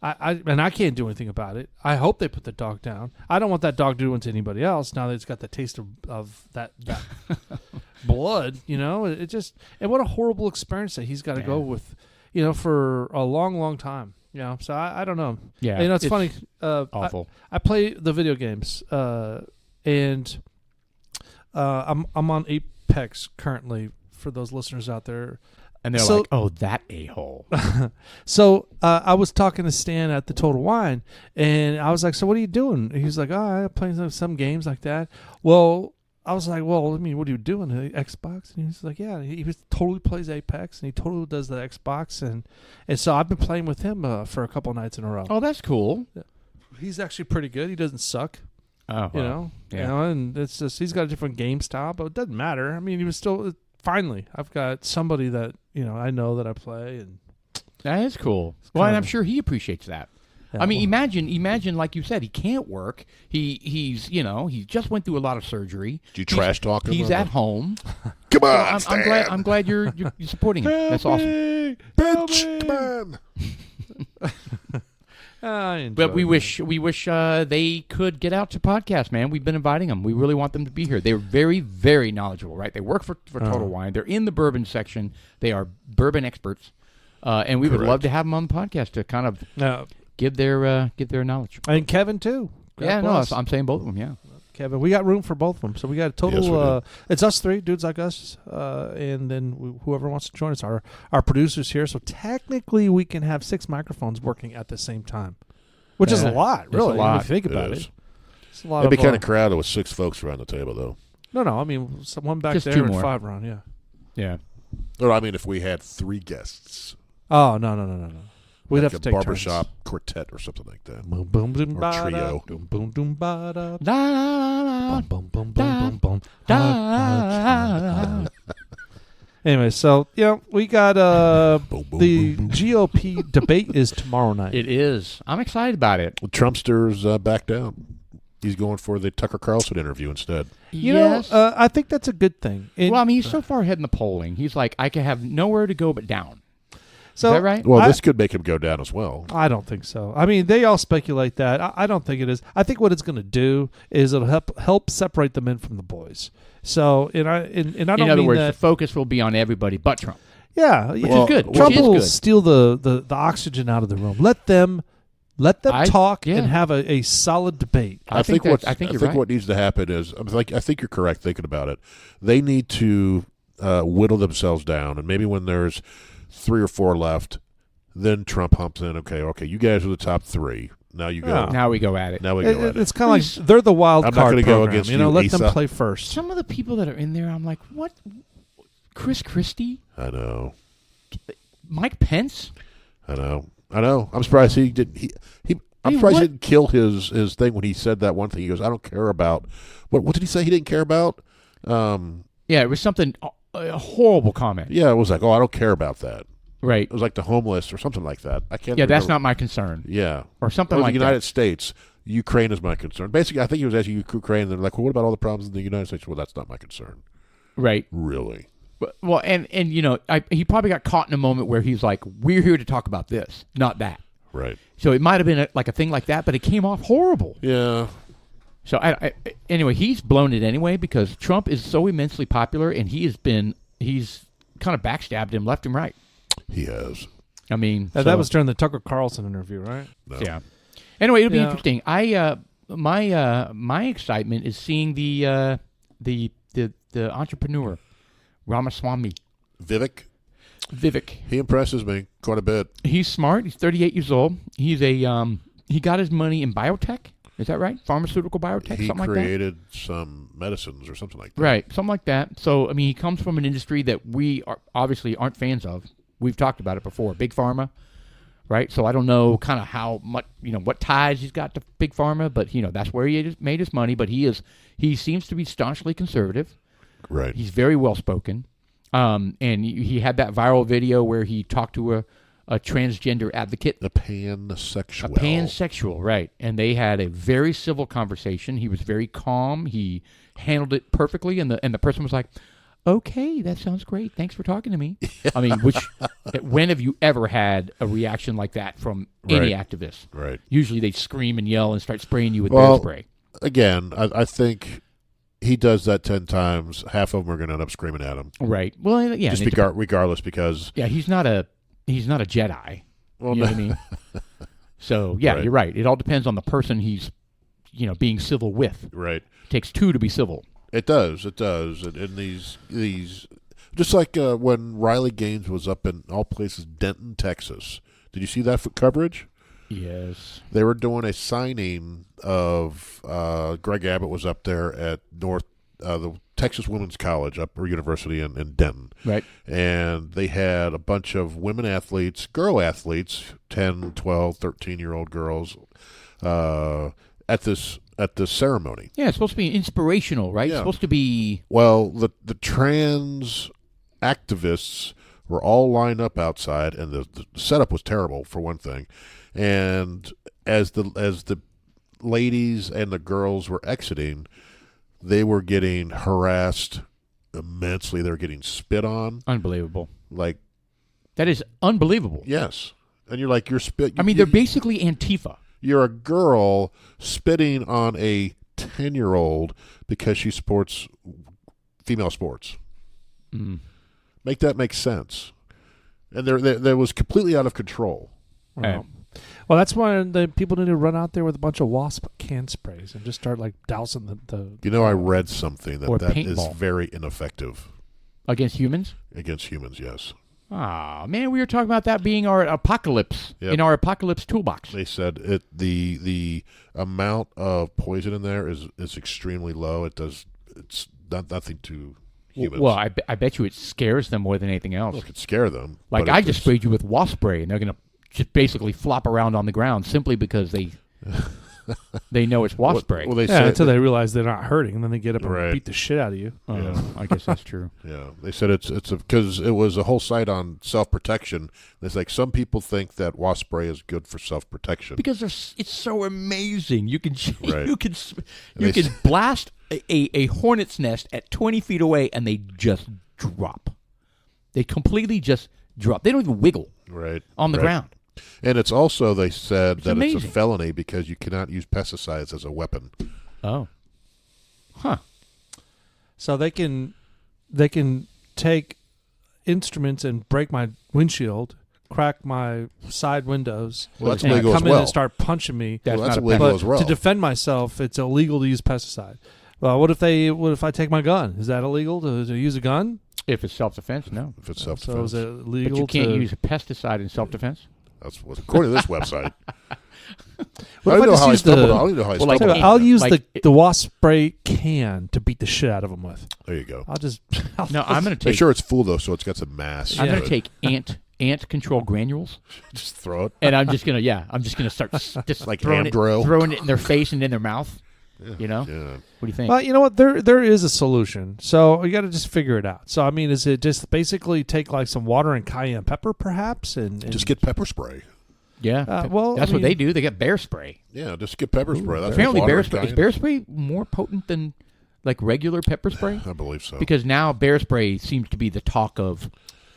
I can't do anything about it. I hope they put the dog down. I don't want that dog doing it to anybody else. Now that it's got the taste of that blood, it just, and what a horrible experience that he's got to go with, for a long, long time. So I don't know. Yeah, it's funny. Awful. I play the video games, and I'm on Apex currently. For those listeners out there, and they're like, "Oh, that a-hole." So I was talking to Stan at the Total Wine, and I was like, "So what are you doing?" He was like, "Oh, I'm playing some games like that." Well, I was like, "Well, I mean, what are you doing? Xbox?" And he was like, "Yeah." He totally plays Apex, and he totally does the Xbox, and so I've been playing with him for a couple nights in a row. Oh, that's cool. He's actually pretty good. He doesn't suck. Oh, well, and it's just he's got a different game style, but it doesn't matter. I mean, he was still finally. I've got somebody that I know that I play, and that is cool. Well, and I'm sure he appreciates that. Yeah, I mean, imagine, like you said, he can't work. He just went through a lot of surgery. Do you trash talk him? He's at home. Come on, Stan. I'm glad you're supporting him. That's awesome. Bitch, come on. But we wish they could get out to podcast, man. We've been inviting them. We really want them to be here. They're very, very knowledgeable, right? They work for Total Wine. They're in the bourbon section. They are bourbon experts, and we would love to have them on the podcast to kind of give their knowledge. And Kevin too. I'm saying both of them. Yeah, Kevin, we got room for both of them, so we got a total. Yes, it's us three dudes like us, and then whoever wants to join us. Our producers here, so technically we can have 6 microphones working at the same time, which is a lot, really. A lot. If you think about it. It's a lot. It'd be kind of crowded with 6 folks around the table, though. No. I mean, one back just there 2 and more. 5 around. Yeah. Yeah. Or I mean, if we had 3 guests. Oh no. We'd have to take barbershop turns. quartet or something like that. Boom, boom, boom, Or trio. Boom, boom, boom, ba da. La, la, la, Boom, boom, boom, boom, boom, da. Anyway, so we got the GOP debate is tomorrow night. It is. I'm excited about it. Well, Trumpster's back down. He's going for the Tucker Carlson interview instead. Yes. I think that's a good thing. Well, I mean, he's so far ahead in the polling. He's like, I can have nowhere to go but down. So, is that right? Well, this could make him go down as well. I don't think so. I mean, they all speculate that. I don't think it is. I think what it's going to do is it'll help separate the men from the boys. So, and I don't mean in other words, that, the focus will be on everybody but Trump. Yeah, which is good. Trump Which is will good. steal the oxygen out of the room. Let them talk and have a solid debate. I think you're right. what needs to happen is I think you're correct thinking about it. They need to whittle themselves down, and maybe when there's 3 or 4 left, then Trump humps in. Okay, you guys are the top 3. Now you go. Now we go at it. It's kind of like they're the wild I'm not card gonna go program. against you, let them Asa. play first. Some of the people that are in there, I'm like, what? Chris Christie? I know. Mike Pence? I know. I'm surprised he did. I'm surprised he didn't kill his thing when he said that one thing. He goes, "I don't care about." What did he say? He didn't care about. Yeah, it was something a horrible comment. Yeah, it was like, "Oh, I don't care about that." Right. It was like the homeless or something like that. I can't. Yeah, remember. that's not my concern. Yeah, or something or like the United that. States. Ukraine is my concern. Basically, I think he was asking Ukraine. And they're like, "Well, what about all the problems in the United States?" Well, that's not my concern. Right. Really. Well, and he probably got caught in a moment where he's like, "We're here to talk about this, not that." Right. So it might have been a thing like that, but it came off horrible. Yeah. So anyway, he's blown it anyway because Trump is so immensely popular, and he's kind of backstabbed him left and right. He has. I mean, that was during the Tucker Carlson interview, right? No. Yeah. Anyway, it'll be interesting. My excitement is seeing the entrepreneur, Ramaswamy. Vivek. He impresses me quite a bit. He's smart. He's 38 years old. He's he got his money in biotech. Is that right? Pharmaceutical biotech, He something like that? created some medicines or something like that. Right, something like that. So, I mean, he comes from an industry that we obviously aren't fans of. We've talked about it before. Big Pharma, right? So I don't know kind of how much, what ties he's got to Big Pharma, but, that's where he made his money. But he seems to be staunchly conservative. Right. He's very well-spoken. And he had that viral video where he talked to a transgender advocate. A pansexual. A pansexual, right. And they had a very civil conversation. He was very calm. He handled it perfectly. And the person was like, okay, that sounds great. Thanks for talking to me. I mean, when have you ever had a reaction like that from any activist? Right. Usually they scream and yell and start spraying you with bear spray. Again, I think he does that 10 times. Half of them are going to end up screaming at him. Right. Well, yeah. Just regardless, because... Yeah, he's not a Jedi. Well, you know what I mean? So, yeah, Right. You're right. It all depends on the person he's, being civil with. Right. It takes two to be civil. It does. And these just like when Riley Gaines was up in all places, Denton, Texas. Did you see that coverage? Yes. They were doing a signing of Greg Abbott was up there at the Texas Women's College or University in Denton. Right. And they had a bunch of women athletes, girl athletes, 10, 12, 13-year-old girls at this ceremony. Yeah, it's supposed to be inspirational, right? Yeah. It's supposed to be... Well, the trans activists were all lined up outside, and the setup was terrible, for one thing. And as the ladies and the girls were exiting, they were getting harassed immensely. They were getting spit on. Unbelievable. Like, that is unbelievable. yes. And you're like, you're spit. I mean, they're basically Antifa. You're a girl spitting on a 10-year-old because she supports female sports. Mm. Make that make sense. And there was completely out of control. Right. Well, that's why the people need to run out there with a bunch of wasp can sprays and just start like dousing the. I read something Or that is paintball. very ineffective Against humans? against humans. Yes, Ah, man, we were talking about that being our apocalypse, Yep. in our apocalypse toolbox. they said the amount of poison in there is extremely low. It's nothing to humans. Well, I bet you it scares them more than anything else. It could scare them. Like, but I it just sprayed you with wasp spray, and they're going to just basically flop around on the ground simply because they know it's wasp spray. Well, they Yeah, said until they realize they're not hurting, and then they get up and Right. beat the shit out of you. Yeah. I guess that's true. Yeah, they said it's because it was a whole site on self-protection. It's like some people think that wasp spray is good for self-protection. Because it's so amazing. You can Right. you can They you can blast a hornet's nest at 20 feet away, and they just drop. They completely just drop. They don't even wiggle Right. on the Right. ground. And it's also, they said that it's a amazing. felony because you cannot use pesticides as a weapon. Oh, huh. So they can take instruments and break my windshield, crack my side windows, Well, that's and illegal come as in well. and start punching me. That's Well, that's not a illegal But as well. to defend myself, it's illegal to use pesticide. Well, what if I take my gun? Is that illegal to use a gun? If it's self-defense, no. If it's So self-defense. is it But illegal? you can't to use a pesticide in self-defense. That's what, according to this website. What I if don't know just how I use stumbled. the- I don't even know how I Well, like- stumbled. Tell you what, I'll use Like- the wasp spray can to beat the shit out of them with. There you go. I'll just No, I'm going to Make take. sure it's full though, so it's got some mass. I'm Yeah. going to take ant control granules, Just throw it. and I'm just going to start just Like throwing Amdro. it in their face and in their mouth. You know? Yeah. What do you think? Well, you know what? There is a solution. So you got to just figure it out. So I mean, is it just basically take like some water and cayenne pepper, perhaps, and Just get pepper spray. Yeah. well, that's I what they mean- do. They get bear spray. Yeah, just get pepper spray. That's Apparently, water bear and spray is cayenne. bear spray more potent than like regular pepper spray? I believe so. Because now bear spray seems to be the talk of,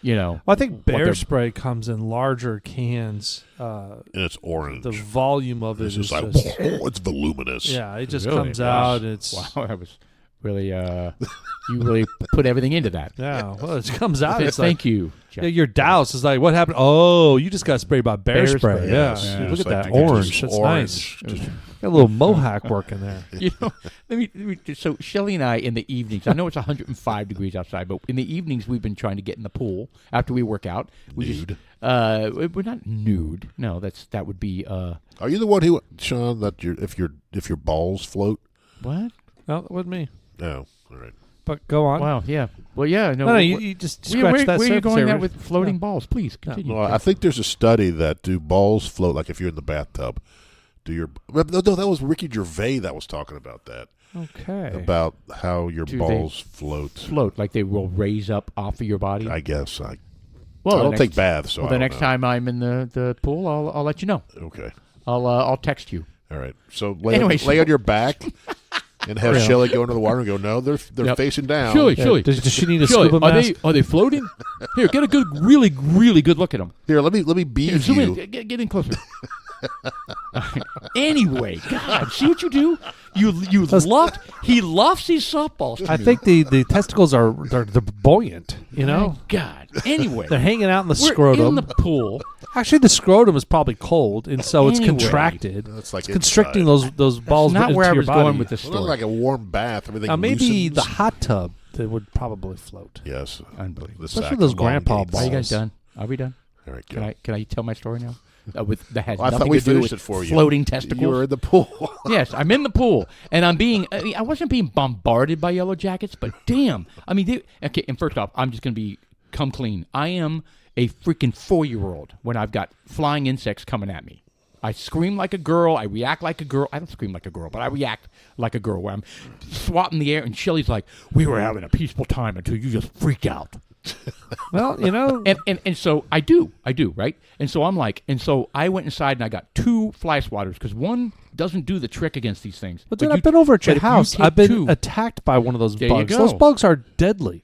Well, I think what bear they're- spray comes in larger cans. And it's orange. The volume of it It's is just like, just it's voluminous. yeah, it just Really? comes Wow. out. It's Wow, that was really you really put everything into that. yeah. Well, it comes out. It's Thank like you. Jeff. yeah, your douse is like, what happened? Oh, you just got sprayed by bear Bear spray. spray, Yeah, yes. Look Just at like that they get orange. this That's orange. nice. Just Got a little mohawk working there. You know, so Shelly and I in the evenings, I know it's 105 degrees outside, but in the evenings we've been trying to get in the pool after we work out. Nude? We're not nude. No, that would be. Are you the one who, Sean, that if your balls float? What? No, that wasn't me. No, all right. But go on. Wow, yeah. Well, yeah. No, No, you just scratch that where are you surface going area. at with floating balls? Please continue. Well, I think there's a study that do balls float like if you're in the bathtub. No, that was Ricky Gervais that was talking about that. Okay. About how your Do balls float. Float like they will raise up off of your body. I guess. Well, I don't take baths, so well, I the don't next know. time I'm in the pool, I'll let you know. Okay. I'll text you. All right. So lay on your back and have Yeah. Shelly go into the water and go, no, they're Yep. facing down. Shelly. Does she need a Shelly, scuba mask? are they floating? Here, get a good, really, really good look at them. Here, let me bead Zoom you. in. Get in closer. Anyway, God, see what you do? He lofts these softballs to I me. think the testicles are they're buoyant. You know, My God. Anyway, they're hanging out in the we're scrotum. in the pool. Actually, the scrotum is probably cold, and so it's Anyway. contracted. It's like constricting inside. those balls That's not into where I your was body. going with this Well, not story. like a warm bath. Everything Now maybe loosens. the hot tub that would probably float. Yes. Unbelievable. The Especially sack those of grandpa elongated Are you guys balls. done? Are we done? All right, good. Can I tell my story now? That has Well, I thought nothing we to do finished with it for you. floating testicles. You were in the pool. Yes, I'm in the pool, and I wasn't being bombarded by yellow jackets, but damn, I mean, okay. And first off, I'm just gonna come clean. I am a freaking 4-year-old when I've got flying insects coming at me. I scream like a girl. I react like a girl. I don't scream like a girl, but I react like a girl. Where I'm swatting the air, and Shelly's like, "We were having a peaceful time until you just freak out." Well, you know, And so I do, right? And so I'm like, and so I went inside and I got 2 fly swatters because one doesn't do the trick against these things. but dude, I've been over at your but if you house. take I've been 2, attacked by one of those There you bugs. go. Those bugs are deadly.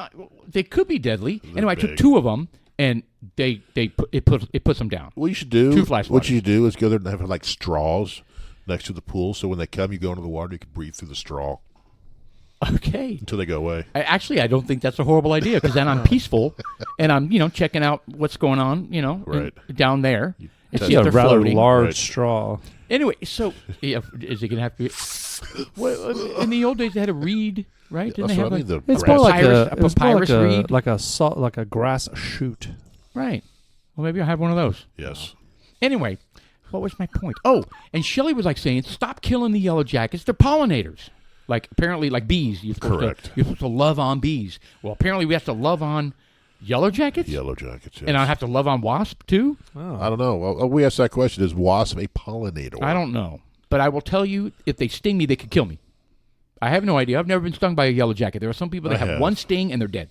they could be deadly. Anyway, I took big. 2 of them and it puts them down. What you should do, 2 fly what swatters. you do is go there and have like straws next to the pool, so when they come, you go into the water, you can breathe through the straw Okay. until they go away. I don't think that's a horrible idea because then I'm peaceful and I'm checking out what's going on Right. down there and test see Yeah, if a they're rather floating. large Right. straw. Anyway, so is it gonna have to be? Well, in the old days they had a reed, right? Didn't That's they what have I mean. a The It's grass- more like Papyrus- a, a it's more papyrus reed? like a grass shoot. right? Well, maybe I'll have one of those. Yes. Anyway, what was my point? Oh, and Shelley was like saying, "Stop killing the yellow jackets. They're pollinators. Like apparently, like bees. You're supposed to love on bees. Well, apparently we have to love on yellow jackets, Yellow jackets. Yes. and I have to love on wasp too. I don't know. Well, we asked that question: is wasp a pollinator? I don't know, but I will tell you, if they sting me, they could kill me. I have no idea. I've never been stung by a yellow jacket. There are some people that I have have. one sting and they're dead.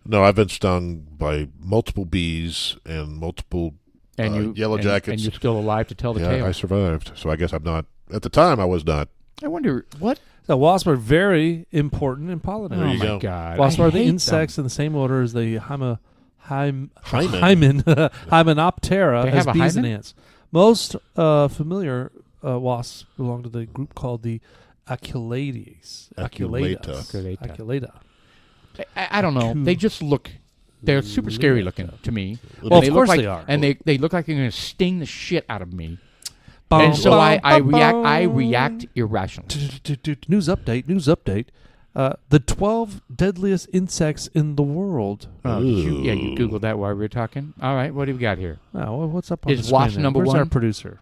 No, I've been stung by multiple bees and multiple yellow jackets. and you're still alive to tell the yeah, tale. I survived. So I guess I'm not. At the time, I was not. I wonder what. The wasps are very important in pollinators. Oh you my go. God! Wasps I are the hate insects them. in the same order as the Hymenoptera They as have a bees and hymen? ants. Most familiar wasps belong to the group called the Aculata. Aculata. Aculata. I don't know. They just look. They're super scary looking to me. Well, And of look course like, they are. and they look like they're going to sting the shit out of me. And so I react irrationally. News update. The 12 deadliest insects in the world. Oh, you Googled that while we were talking. All right, what do we got here? Oh, what's up on Is the screen wasp there? number Where's our one? producer?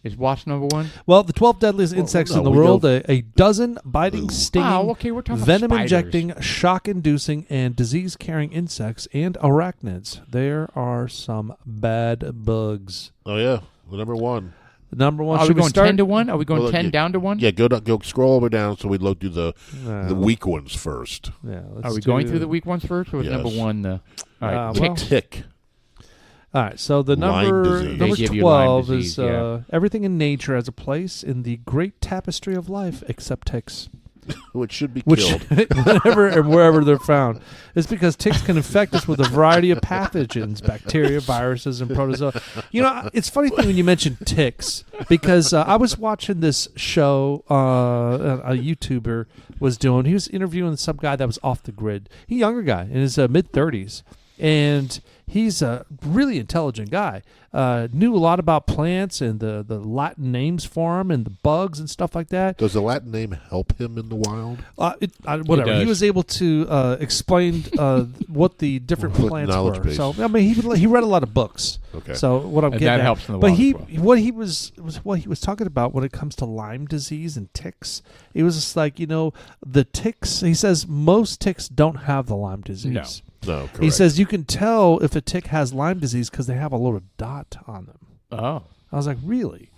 Is wasp number 1? Well, the 12 deadliest insects no, in the we world, go- a dozen biting, stinging, Oh, okay, we're talking about venom-injecting, shock-inducing, and disease-carrying insects and arachnids. There are some bad bugs. Oh yeah, the number one. The number one, Are we should we going start? 10 to 1? Are we going Well, 10 yeah. down to 1? Yeah, go scroll all the way down so we look through the No. weak ones first. Yeah, let's Are we going do- through the weak ones first, or was Yes. number 1 the? All right, well- ticks. Tick. All right, so the Lyme number disease. They number give you Lyme 12 disease, is yeah. everything in nature has a place in the great tapestry of life except ticks, Which should be which killed. whenever and wherever they're found. It's because ticks can infect us with a variety of pathogens, bacteria, viruses, and protozoa. You know, it's funny thing when you mention ticks because I was watching this show a YouTuber was doing. He was interviewing some guy that was off the grid. He's a younger guy in his mid-30s. And he's a really intelligent guy. Knew a lot about plants and the Latin names for them and the bugs and stuff like that. Does the Latin name help him in the wild? Whatever. He was able to explain what the different plants knowledge were. base. So I mean, he read a lot of books. Okay. So what I'm getting that at, helps in the but wild he as well. what he was talking about when it comes to Lyme disease and ticks, it was just like the ticks. He says most ticks don't have the Lyme disease. No, correct. He says you can tell if a tick has Lyme disease because they have a little dot on them. Oh. I was like, really?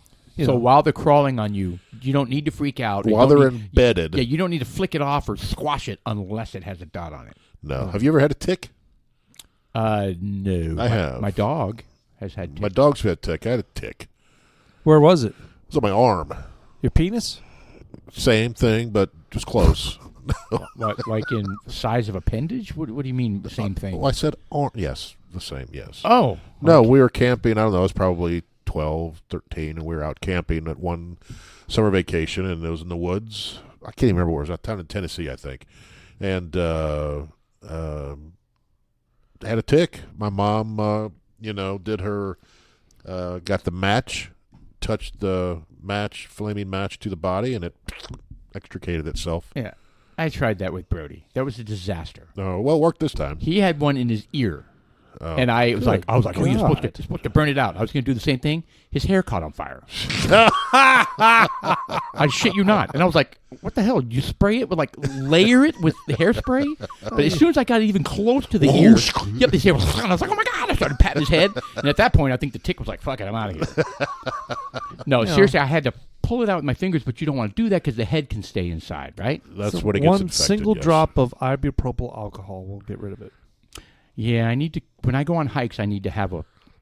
So while they're crawling on you, you don't need to freak out. While they're embedded. You don't need to flick it off or squash it unless it has a dot on it. No. Have you ever had a tick? No. I have. My dog has had ticks. My dog's had a tick. I had a tick. Where was it? It was on my arm. Your penis? Same thing, but just close. What, like in size of appendage? What do you mean the same thing? Well, I said arm. Yes, the same, yes. Oh. No, we were camping. I don't know. It was probably 12, 13, and we were out camping at one summer vacation, and it was in the woods. I can't even remember where it was. Down in Tennessee, I think. And had a tick. My mom, did her, got the match, touched the flaming match to the body, and it extricated itself. Yeah. I tried that with Brody. That was a disaster. Oh, well, it worked this time. He had one in his ear. Oh. And I was like, oh, you're God. supposed to burn it out. I was going to do the same thing. His hair caught on fire. I shit you not. And I was like, what the hell? You spray it with layer it with the hairspray? But as soon as I got even close to the ear, yep, his hair was, and I was like, oh my God. I started patting his head. And at that point, I think the tick was like, fuck it, I'm out of here. No, seriously, I had to pull it out with my fingers, but you don't want to do that because the head can stay inside, right? That's So what it gets one infected, single yes. drop of ibupropanol alcohol will get rid of it. Yeah, I need to, when I go on hikes, I need to have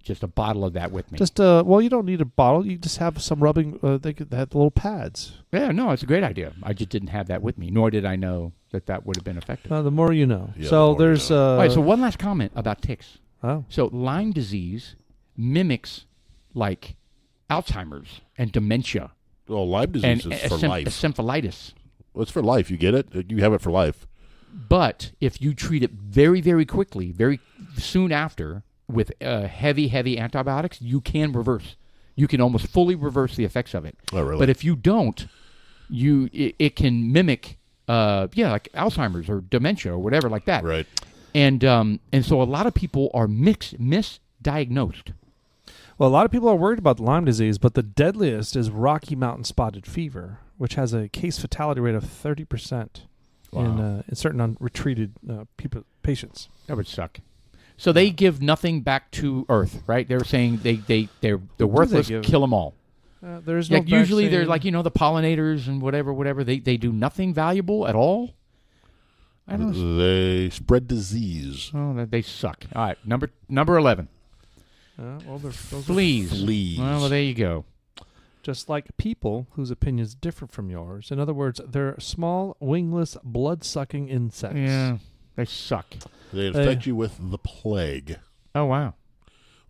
just a bottle of that with me. Just you don't need a bottle. You just have some rubbing. They have the little pads. Yeah, no, it's a great idea. I just didn't have that with me, nor did I know that would have been effective. The more you know. Yeah, So the more you there's. know. All right, so one last comment about ticks. Oh. So Lyme disease mimics like Alzheimer's and dementia Well, Lyme disease is for life. Syphilitis. Well, it's for life. You get it? You have it for life. But if you treat it very, very quickly, very soon after, with heavy antibiotics, you can reverse. You can almost fully reverse the effects of it. Oh, really? But if you don't, it can mimic, like Alzheimer's or dementia or whatever like that. Right. And so a lot of people are misdiagnosed. Well, a lot of people are worried about Lyme disease, but the deadliest is Rocky Mountain spotted fever, which has a case fatality rate of 30% in certain untreated patients. That would suck. So they give nothing back to Earth, right? They're saying they're worthless. give? Kill them all. There's no usually they're vaccine. like the pollinators and whatever. They do nothing valuable at all. I don't know. They spread disease. Oh, they suck. All right, number 11. Those are Fleas. Fleas. Well, there you go. just like people whose opinions differ from yours. In other words, they're small, wingless, blood-sucking insects. Yeah, they suck. They infect you with the plague. Oh, wow.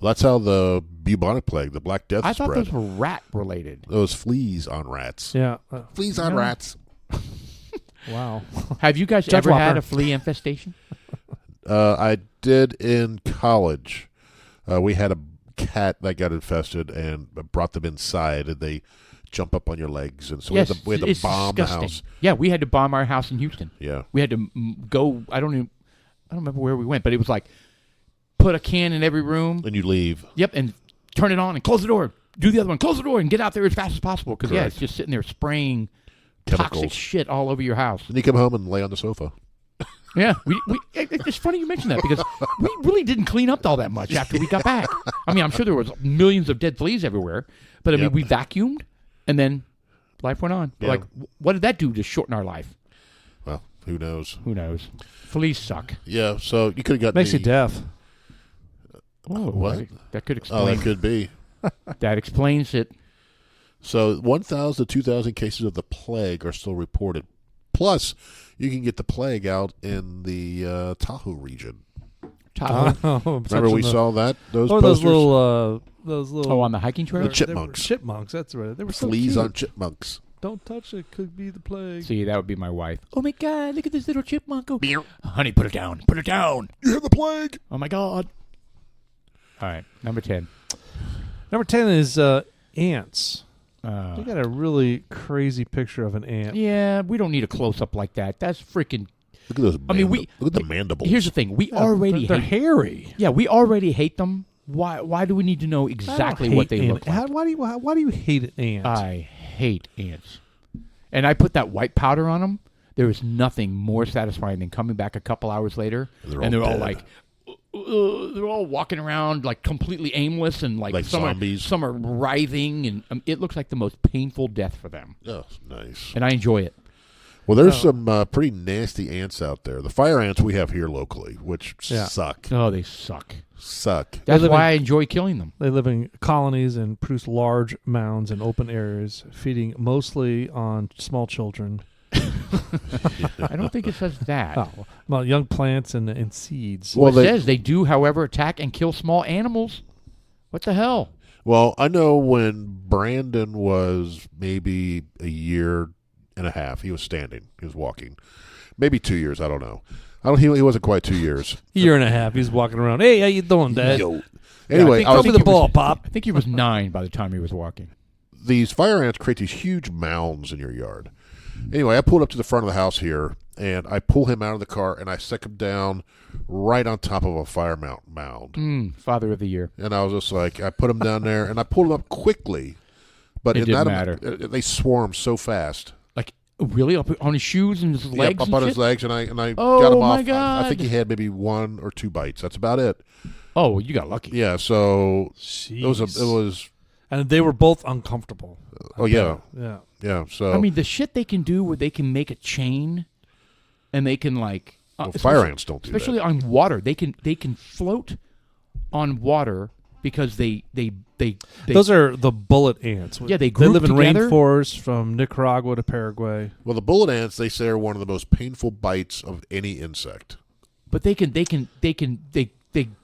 Well, that's how the bubonic plague, the Black Death, I spread. thought those were rat-related. Those fleas on rats. Yeah. Fleas on rats. Wow. Have you guys Judge ever had Walker. a flea infestation? I did in college. We had a cat that got infested and brought them inside, and they jump up on your legs, and so Yes, we had to it's bomb disgusting. the house. Yeah, we had to bomb our house in Houston. Yeah, We had to go. I don't remember where we went, but it was like put a can in every room. and you leave. Yep, and turn it on and close the door. Do the other one. Close the door and get out there as fast as possible. Because Correct. it's just sitting there spraying Chemicals. toxic shit all over your house. And you come home and lay on the sofa. Yeah, it's funny you mention that because we really didn't clean up all that much after we got back. I mean, I'm sure there was millions of dead fleas everywhere, but I mean, Yep. we vacuumed and then life went on. Yeah. Like, what did that do to shorten our life? Well, who knows? Who knows? Fleas suck. Yeah, so you could have got Makes me. you deaf. Oh, what? That could Oh, explain. that could be. That explains it. So 1,000 to 2,000 cases of the plague are still reported. Plus, you can get the plague out in the Tahoe region. Remember we saw that? Those posters? those little Oh, on the hiking trail? The they were chipmunks. chipmunks, that's right. They were so Fleas cute. on chipmunks. Don't touch it. Could be the plague. See, that would be my wife. Oh, my God, look at this little chipmunk. Oh, honey, put it down. Put it down. You have the plague. Oh, my God. All right, number 10. Number 10 is ants. You got a really crazy picture of an ant. Yeah, we don't need a close-up like that. That's freaking... Look at those. Look at the mandibles. Here's the thing. We already they're hate... hairy. Yeah, we already hate them. Why do we need to know exactly what they look like? Why do you hate an ant? I hate ants. And I put that white powder on them. There is nothing more satisfying than coming back a couple hours later and they're all like, they're all walking around like completely aimless and like zombies. Some are writhing, and it looks like the most painful death for them. Oh, nice. And I enjoy it. Well, there's some pretty nasty ants out there. The fire ants we have here locally, which suck. Oh, they suck. That's why I enjoy killing them. They live in colonies and produce large mounds in open areas, feeding mostly on small children. I don't think it says that. Oh, well, young plants and seeds. Well, it says they do, however, attack and kill small animals. What the hell? Well, I know when Brandon was maybe a year and a half, he was standing. He was walking. Maybe 2 years. I don't know. He wasn't quite 2 years. Year and a half. He's walking around. Hey, how you doing, Dad? Yo. Anyway, throw me the ball, Pop. I think he was 9 by the time he was walking. These fire ants create these huge mounds in your yard. Anyway, I pulled up to the front of the house here, and I pull him out of the car, and I stick him down right on top of a fire mound. Father of the year. And I was just like, I put him down there, and I pulled him up quickly. But it didn't matter. They swarm so fast. Like, really? Up on his shoes and his legs? Up on his legs, and I got him oh, off. My God. I think he had maybe 1 or 2 bites. That's about it. Oh, well, you got lucky. Yeah, so Jeez. it was... And they were both uncomfortable. Yeah. Yeah. So I mean, the shit they can do where they can make a chain, and they can like fire ants don't do that. Especially on water, they can float on water because they those are the bullet ants. Yeah, they live in together. Rainforests from Nicaragua to Paraguay. Well, the bullet ants, they say, are one of the most painful bites of any insect. But they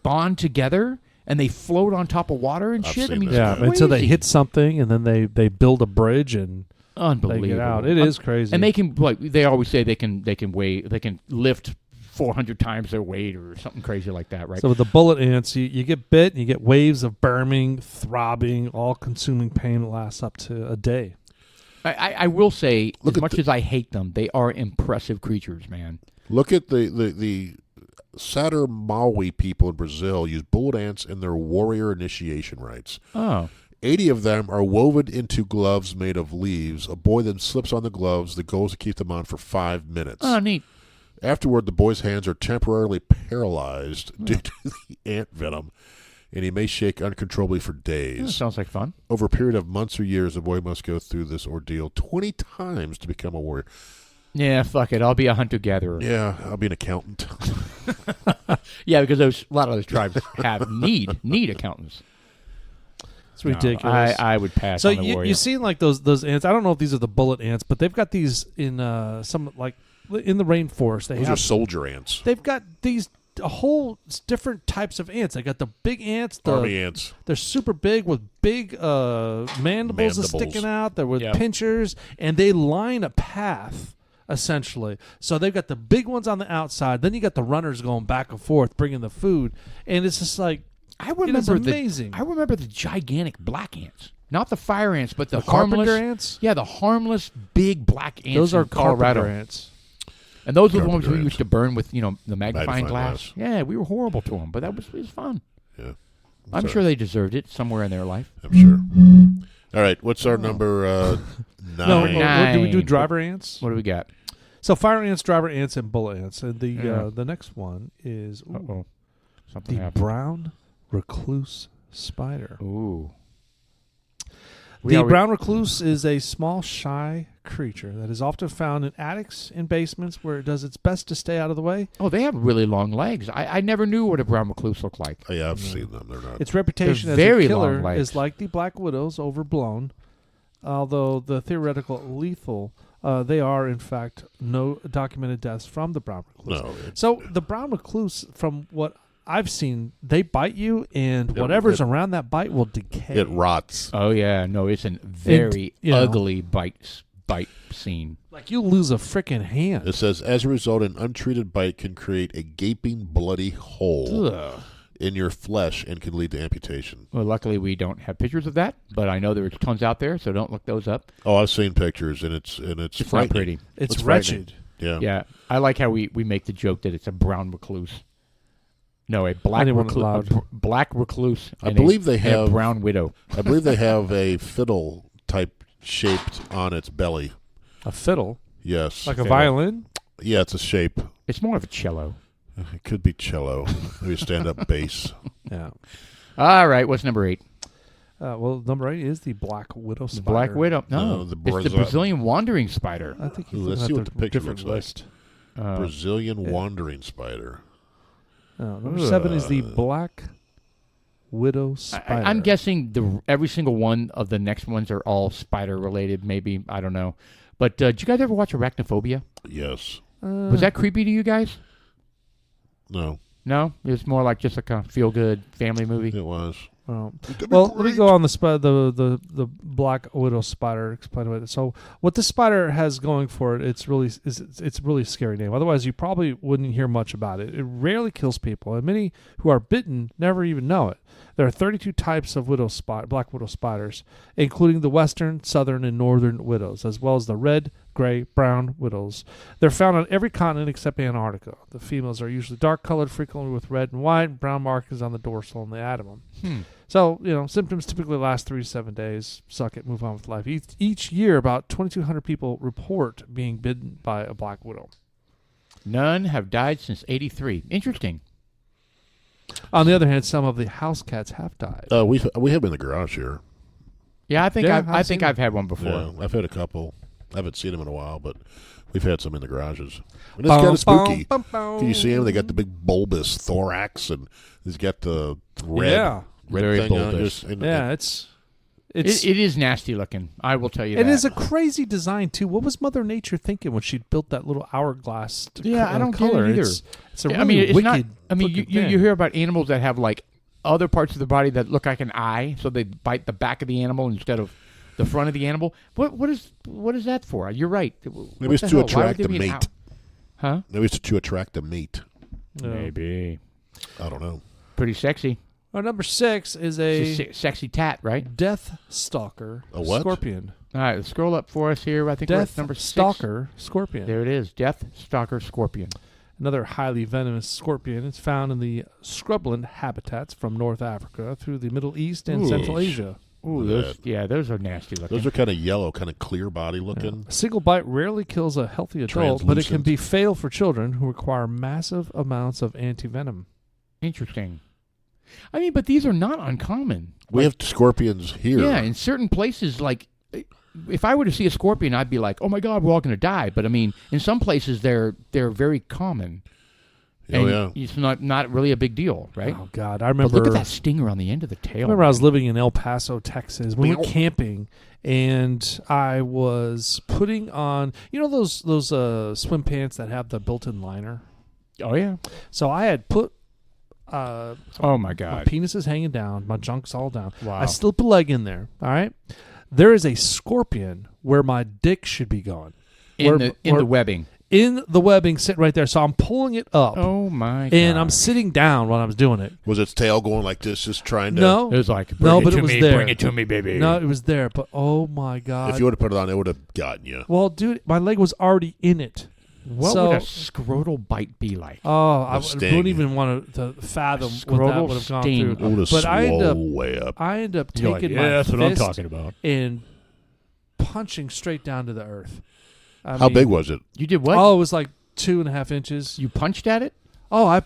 bond together. And they float on top of water and shit. I mean, until they hit something, and then they build a bridge and unbelievable. They get out. It is crazy. And they can, like they always say, they can lift 400 times their weight or something crazy like that, right? So with the bullet ants, you get bit, and you get waves of burning, throbbing, all-consuming pain that lasts up to a day. I will say, as much as I hate them, they are impressive creatures, man. Look at the Saturmawi people in Brazil use bullet ants in their warrior initiation rites. Oh. 80 of them are woven into gloves made of leaves. A boy then slips on the gloves. The goal is to keep them on for 5 minutes. Oh, neat. Afterward, the boy's hands are temporarily paralyzed due to the ant venom, and he may shake uncontrollably for days. That sounds like fun. Over a period of months or years, the boy must go through this ordeal 20 times to become a warrior. Yeah, fuck it. I'll be a hunter-gatherer. Yeah, I'll be an accountant. Yeah, because a lot of those tribes need accountants. It's ridiculous. I would pass so on the warrior. You seen like those ants? I don't know if these are the bullet ants, but they've got these in some like in the rainforest. Those are soldier ants. They've got these a whole different types of ants. They got the big ants, army ants. They're super big with big mandibles sticking out. They're with pinchers, and they line a path. Essentially. So they've got the big ones on the outside. Then you got the runners going back and forth, bringing the food. And it's just like, it's amazing. I remember the gigantic black ants. Not the fire ants, but the carpenter harmless ants? Yeah, the harmless big black ants. Those are Colorado ants. And those are the ones we used to burn with, the magnifying glass. Yeah, we were horrible to them, but it was fun. Yeah. I'm sure they deserved it somewhere in their life. I'm sure. All right, what's our number 9? No, do we do driver ants? What do we got? So fire ants, driver ants, and bullet ants. And the next one is the brown recluse spider. Ooh. The brown recluse is a small, shy creature that is often found in attics and basements where it does its best to stay out of the way. Oh, they have really long legs. I never knew what a brown recluse looked like. Oh, yeah, I've seen them. They're not. Its reputation as very a killer long legs. is like the black widows, overblown. Although the theoretical lethal, they are, in fact, no documented deaths from the brown recluse. No. So the brown recluse, from what I've seen, they bite you, and whatever's around that bite will decay. It rots. Oh, yeah. No, it's a very ugly bite. bite scene. Like you lose a freaking hand. It says, as a result, an untreated bite can create a gaping, bloody hole Ugh. in your flesh and can lead to amputation. Well, luckily we don't have pictures of that, but I know there's tons out there, so don't look those up. Oh, I've seen pictures, and it's It's not frightening. pretty. It's frightening. wretched. Yeah. Yeah, I like how we make the joke that it's a brown recluse. No, a black Anyone recluse. allowed. Black recluse. I and believe they and have- a brown widow. I believe they have a fiddle type shaped on its belly. A fiddle, Yes. like a Fiddle. violin. Yeah, it's a shape. It's more of a cello. It could be cello. Maybe stand-up bass. Yeah. All right, what's number 8? Well, number 8 is the black widow The spider. black widow. No, No, the it's the Brazilian wandering spider. I think he's Let's looking see at what the picture different looks like. list. Brazilian yeah. wandering spider. Number 7 is the black widow spider. I'm guessing every single one of the next ones are all spider related. Maybe, I don't know. But did you guys ever watch Arachnophobia? Yes. Was that creepy to you guys? No, No, it was more like just like a feel good family movie. it was. Well, let me go on the black widow spider. Explain it. So, what this spider has going for it, it's really a scary name. Otherwise, you probably wouldn't hear much about it. It rarely kills people, and many who are bitten never even know it. There are 32 types of black widow spiders, including the western, southern, and northern widows, as well as the red, gray, brown widows. They're found on every continent except Antarctica. The females are usually dark-colored, frequently with red and white, and brown markings on the dorsal and the abdomen. So, symptoms typically last 3 to 7 days. Suck it, move on with life. Each year, about 2,200 people report being bitten by a black widow. None have died since '83. Interesting. On the other hand, some of the house cats have died. We have in the garage here. Yeah, I think Yeah, I I've think seen I've had one before. Yeah, I've had a couple. I haven't seen them in a while, but we've had some in the garages. And it's kind of spooky. Can you see him? They got the big bulbous thorax, and he's got the red, Yeah. red Very thing on bulbous. it. Yeah, it's It is nasty looking. I will tell you it that. is a crazy design too. What was Mother Nature thinking when she built that little hourglass? Yeah, I don't get it color? either. It's a really I mean, it's wicked. not. I mean, you looking thing. hear about animals that have like other parts of the body that look like an eye, so they bite the back of the animal instead of the front of the animal. What is that for? You're right. Maybe it's to attract the the mate. Huh? Maybe it's to attract the mate. Yeah. Maybe. I don't know. Pretty sexy. Our number 6 is It's a a sexy tat, right? death stalker A what? scorpion. All right, scroll up for us here. I think we're at Death number 6. stalker scorpion. There it is. Death stalker scorpion. Another highly venomous scorpion. It's found in the scrubland habitats from North Africa through the Middle East and Ooh. Central Asia. Ooh, those are nasty looking. Those are kind of yellow, kind of clear body looking. A single bite rarely kills a healthy adult, but it can Translucent. be fatal for children who require massive amounts of antivenom. Interesting. I mean, but these are not uncommon. We have scorpions here. Yeah, in certain places, like if I were to see a scorpion, I'd be like, "Oh my God, we're all going to die." But I mean, in some places, they're very common. Oh, And yeah. it's not really a big deal, right? Oh God, I But remember. look at that stinger on the end of the tail. I remember I was living in El Paso, Texas. We went camping, and I was putting on, those swim pants that have the built-in liner. Oh yeah. So I had put. Oh my My God. penis is hanging down. My junk's all down. Wow. I slip a leg in there. All right. There is a scorpion where my dick should be going. In the webbing. In the webbing, sitting right there. So I'm pulling it up, Oh my God. and I'm sitting down while I was doing it. Was its tail going like this, just trying to? No, It was like, No, bring but it it to was me, there. bring it to me, baby. no, it was there. But oh my God! If you would have put it on, it would have gotten you. Well, dude, my leg was already in it. What So- would a scrotal bite be like? Oh, I sting. wouldn't even want to fathom what that Scrotal would have gone sting. It through. would have But I end up swole way up. You're like, taking yeah, my that's what I'm fist talking about. and punching straight down to the earth. I How mean, big was it? You did what? Oh, it was like 2.5 inches. You punched at it? Oh, I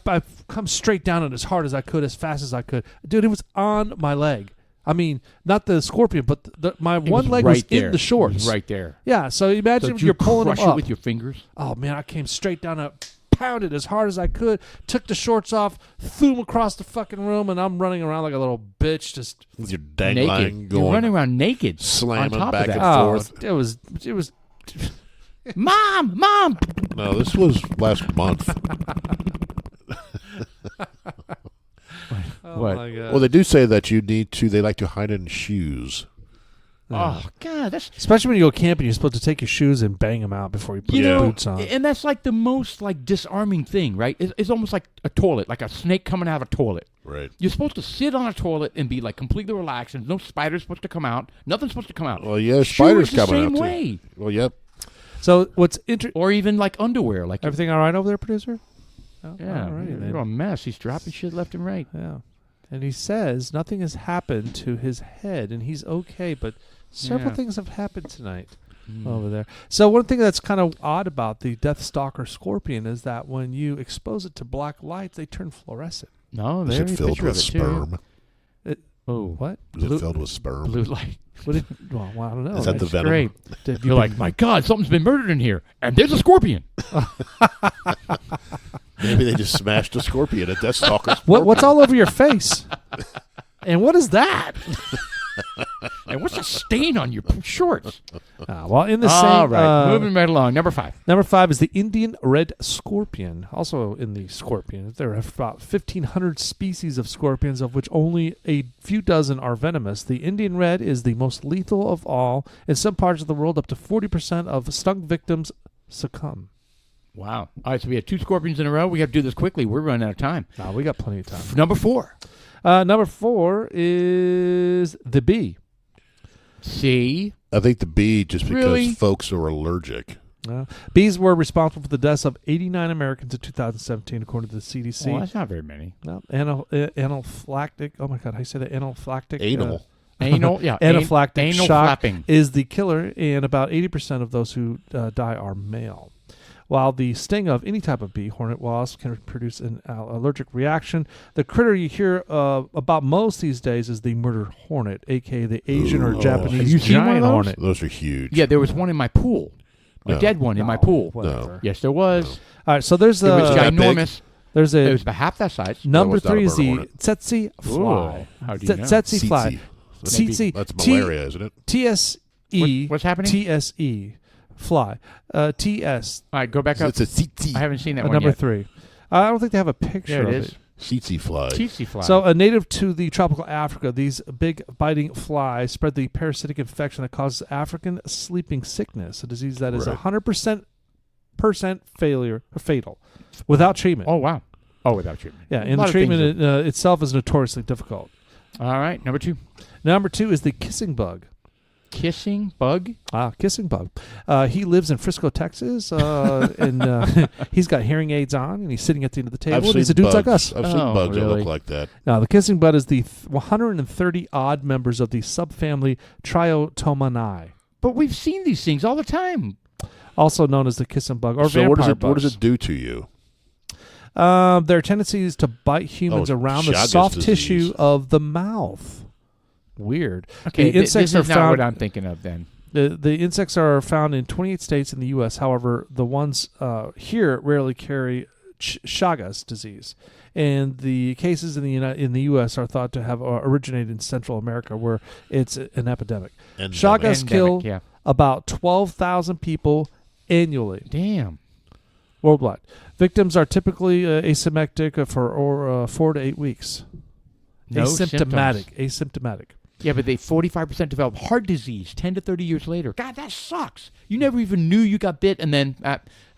come straight down it as hard as I could, as fast as I could. Dude, it was on my leg. I mean, not the scorpion, but my It one leg right was there. in the shorts. It was right there. Yeah, so imagine So if did you're pulling them crush up. it with your fingers. Oh, man, I came straight down it, pounded as hard as I could, took the shorts off, threw them across the fucking room, and I'm running around like a little bitch just... With your dangling Naked. going, You're running around naked. slamming on top back of and that. forth. It was... Mom! No, this was last month. Oh, What? my God. Well, they do say that you need to. They like to hide in shoes. Oh God, that's Especially when you go camping, you're supposed to take your shoes and bang them out before you put your boots on. and that's like the most like disarming thing, right? It's almost like a toilet, like a snake coming out of a toilet. Right. You're supposed to sit on a toilet and be like completely relaxed, and no spider's supposed to come out. Nothing's supposed to come out. Well, yeah, spiders Shoes the coming same out way. too. Well, yep. So what's interesting? Or even like underwear, like Everything all right over there, producer? Oh, yeah, all right, you're a mess. He's dropping shit left and right. Yeah. And he says nothing has happened to his head, and he's okay, but several things have happened tonight over there. So one thing that's kind of odd about the Deathstalker scorpion is that when you expose it to black light, they turn fluorescent. No, Is there's it a filled picture with of it sperm? too. Oh, What? Is it filled with sperm? blue light. What did, well, I don't know. Is that the venom? Great. Did You're like, my God, something's been murdered in here, and there's a scorpion. Maybe they just smashed a scorpion at Deathstalker. what's all over your face? And what is that? And what's the stain on your shorts? Well, in the All same. right, moving right along. Number 5. Number 5 is the Indian red scorpion, also in the scorpion. There are about 1,500 species of scorpions, of which only a few dozen are venomous. The Indian red is the most lethal of all. In some parts of the world, up to 40% of stung victims succumb. Wow. All right, so we had 2 scorpions in a row. We have to do this quickly. We're running out of time. We got plenty of time. Number 4. Number 4 is the bee. See? I think the bee, just because Really? folks are allergic. Bees were responsible for the deaths of 89 Americans in 2017, according to the CDC. Well, that's not very many. No, anaphylactic. Oh my God, how do you say that? Anaphylactic. Anal. Anal, yeah. Anaphylactic anal shock flapping. is the killer, and about 80% of those who die are male. While the sting of any type of bee, hornet, wasp, can produce an allergic reaction, the critter you hear about most these days is the murder hornet, a.k.a. the Asian or Japanese Have you seen one of giant those? hornet. Those are huge. Yeah, there was one in my pool. A No. dead one in my pool. Whatever. Yes, there was. All right, so there's It was that big? ginormous. there's It a was about half that size. number was not a 3 is murder the hornet. tsetse fly. Ooh, how do you know? Tsetse fly. Tsetse. Tsetse. That's malaria, isn't it? TSE. What's happening? TSE. Fly. TS. All right, go back up. It's a tsetse. I haven't seen that one Number yet. 3. I don't think they have a picture There it of is. it. Tsetse fly. Tsetse fly. So, a native to the tropical Africa, these big biting flies spread the parasitic infection that causes African sleeping sickness, a disease that is Right. 100% fatal without treatment. Oh, wow. Oh, without treatment. Yeah, A and lot the of things treatment itself is notoriously difficult. All right, number 2. Number 2 is the kissing bug. Kissing bug? Kissing bug. He lives in Frisco, Texas, and he's got hearing aids on, and he's sitting at the end of the table. I've And seen he's a dudes bugs. like us. I've seen Oh, bugs that really? look like that. Now, the kissing bug is the 130 odd members of the subfamily Triotomanae, But we've seen these things all the time. also known as the kissing bug or So vampire what does bugs. it do to you? Their tendency is to bite humans Oh, around the Chagas soft disease. tissue of the mouth. Weird. Okay, the insects this are is not found. what I'm thinking of then. The insects are found in 28 states in the U.S. However, the ones here rarely carry Chagas disease, and the cases in the U.S. are thought to have originated in Central America, where it's an epidemic. Endemic. Chagas kill yeah. about 12,000 people annually Damn. worldwide. Victims are typically asymptomatic for 4 to 8 weeks. No Asymptomatic. symptoms. Asymptomatic. Yeah, but they 45% develop heart disease 10 to 30 years later. God, that sucks. You never even knew you got bit, and then,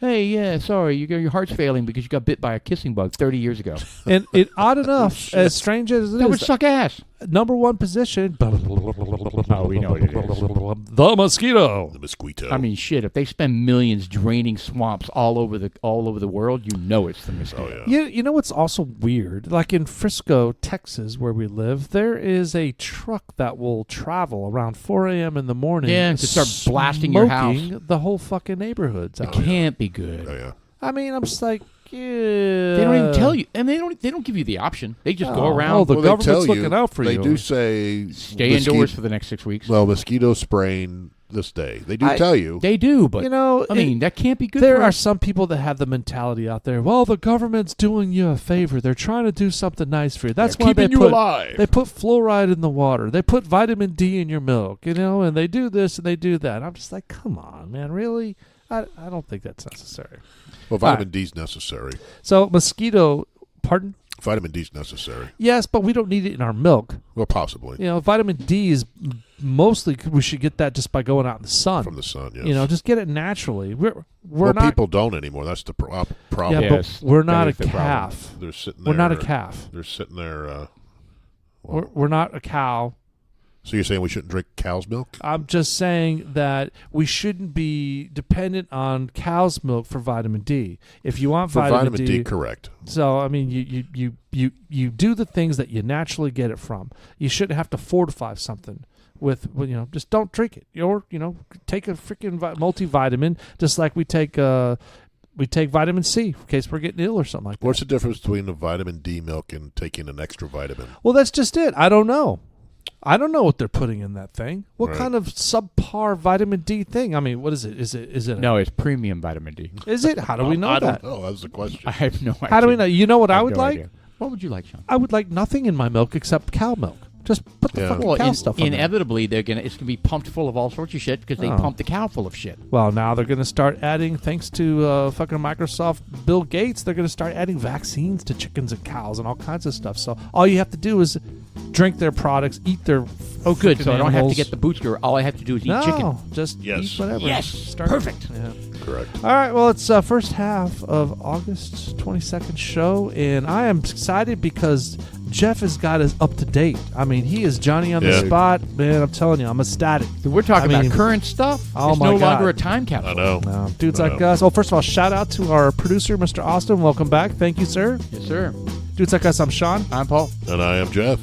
hey, yeah, sorry, your heart's failing because you got bit by a kissing bug 30 years ago. And odd enough, as strange as it That would is, suck ass. number 1 position. Oh, we know what it is. The mosquito. The mosquito. I mean, shit. If they spend millions draining swamps all over the world, you know it's the mosquito. oh yeah. You know what's also weird? Like in Frisco, Texas, where we live, there is a truck that will travel around 4 a.m. in the morning. Yeah, and to start blasting your house. smoking the whole fucking neighborhoods. It can't be good. Oh yeah. I mean, I'm just like, yeah. They don't even tell you, and they don't give you the option. They just go around. Oh, the Well, they government's tell you, looking out for they you. do say Stay indoors for the next 6 weeks. Well, mosquito spraying this day. They do tell you. They do, but You know, I mean, that can't be good. there for are us. some people that have the mentality out there. Well, the government's doing you a favor. They're trying to do something nice for you. That's They're why they keeping you put alive. they put fluoride in the water. They put vitamin D in your milk. And they do this and they do that. I'm just like, come on, man, really? I don't think that's necessary. Well, vitamin D is necessary. So mosquito. Pardon? Vitamin D is necessary. Yes, but we don't need it in our milk. Well, possibly. You know, vitamin D is mostly we should get that just by going out in the sun. From the sun, yes. You know, just get it naturally. We're well, not people don't anymore. That's the problem. Yeah, Yes, but we're not that a is the problem. calf. They're sitting there. We're not a calf. They're sitting there. We're not a cow. So you're saying we shouldn't drink cow's milk? I'm just saying that we shouldn't be dependent on cow's milk for vitamin D. If you want For vitamin D, correct. so I mean, you do the things that you naturally get it from. You shouldn't have to fortify something with just don't drink it. Or take a freaking multivitamin, just like we take vitamin C in case we're getting ill or something like that. What's the difference between a vitamin D milk and taking an extra vitamin? Well, that's just it. I don't know what they're putting in that thing. What Right. kind of subpar vitamin D thing? I mean, what is it? Is it? No, it's premium vitamin D. Is it? How do we know I that? don't know. That was the question. I have no idea. How do we know? You know what I would have no like? idea. What would you like, Sean? I would like nothing in my milk except cow milk. Just put the Yeah. fucking Well, cow stuff on there. inevitably it's gonna be pumped full of all sorts of shit because they Oh. pump the cow full of shit. Well, now they're going to start adding, thanks to fucking Microsoft, Bill Gates, they're going to start adding vaccines to chickens and cows and all kinds of stuff. So all you have to do is drink their products, eat their Oh, good. frickin' So I don't have to animals. get the booster. All I have to do is eat No, chicken. just Yes. eat whatever. Yes. Start, Perfect. Yeah. Correct. All right, well, it's first half of August 22nd show, and I am excited because Jeff has got us up to date. I mean, he is Johnny on the Yeah. spot. Man, I'm telling you, I'm ecstatic. So we're talking I mean- about current stuff. Oh, it's my no God. longer a time capsule. I know. No, dudes I like know. us. Oh, first of all, shout out to our producer, Mr. Austin. Welcome back. Thank you, sir. Yes, sir. Dudes like us, I'm Sean. I'm Paul. And I am Jeff.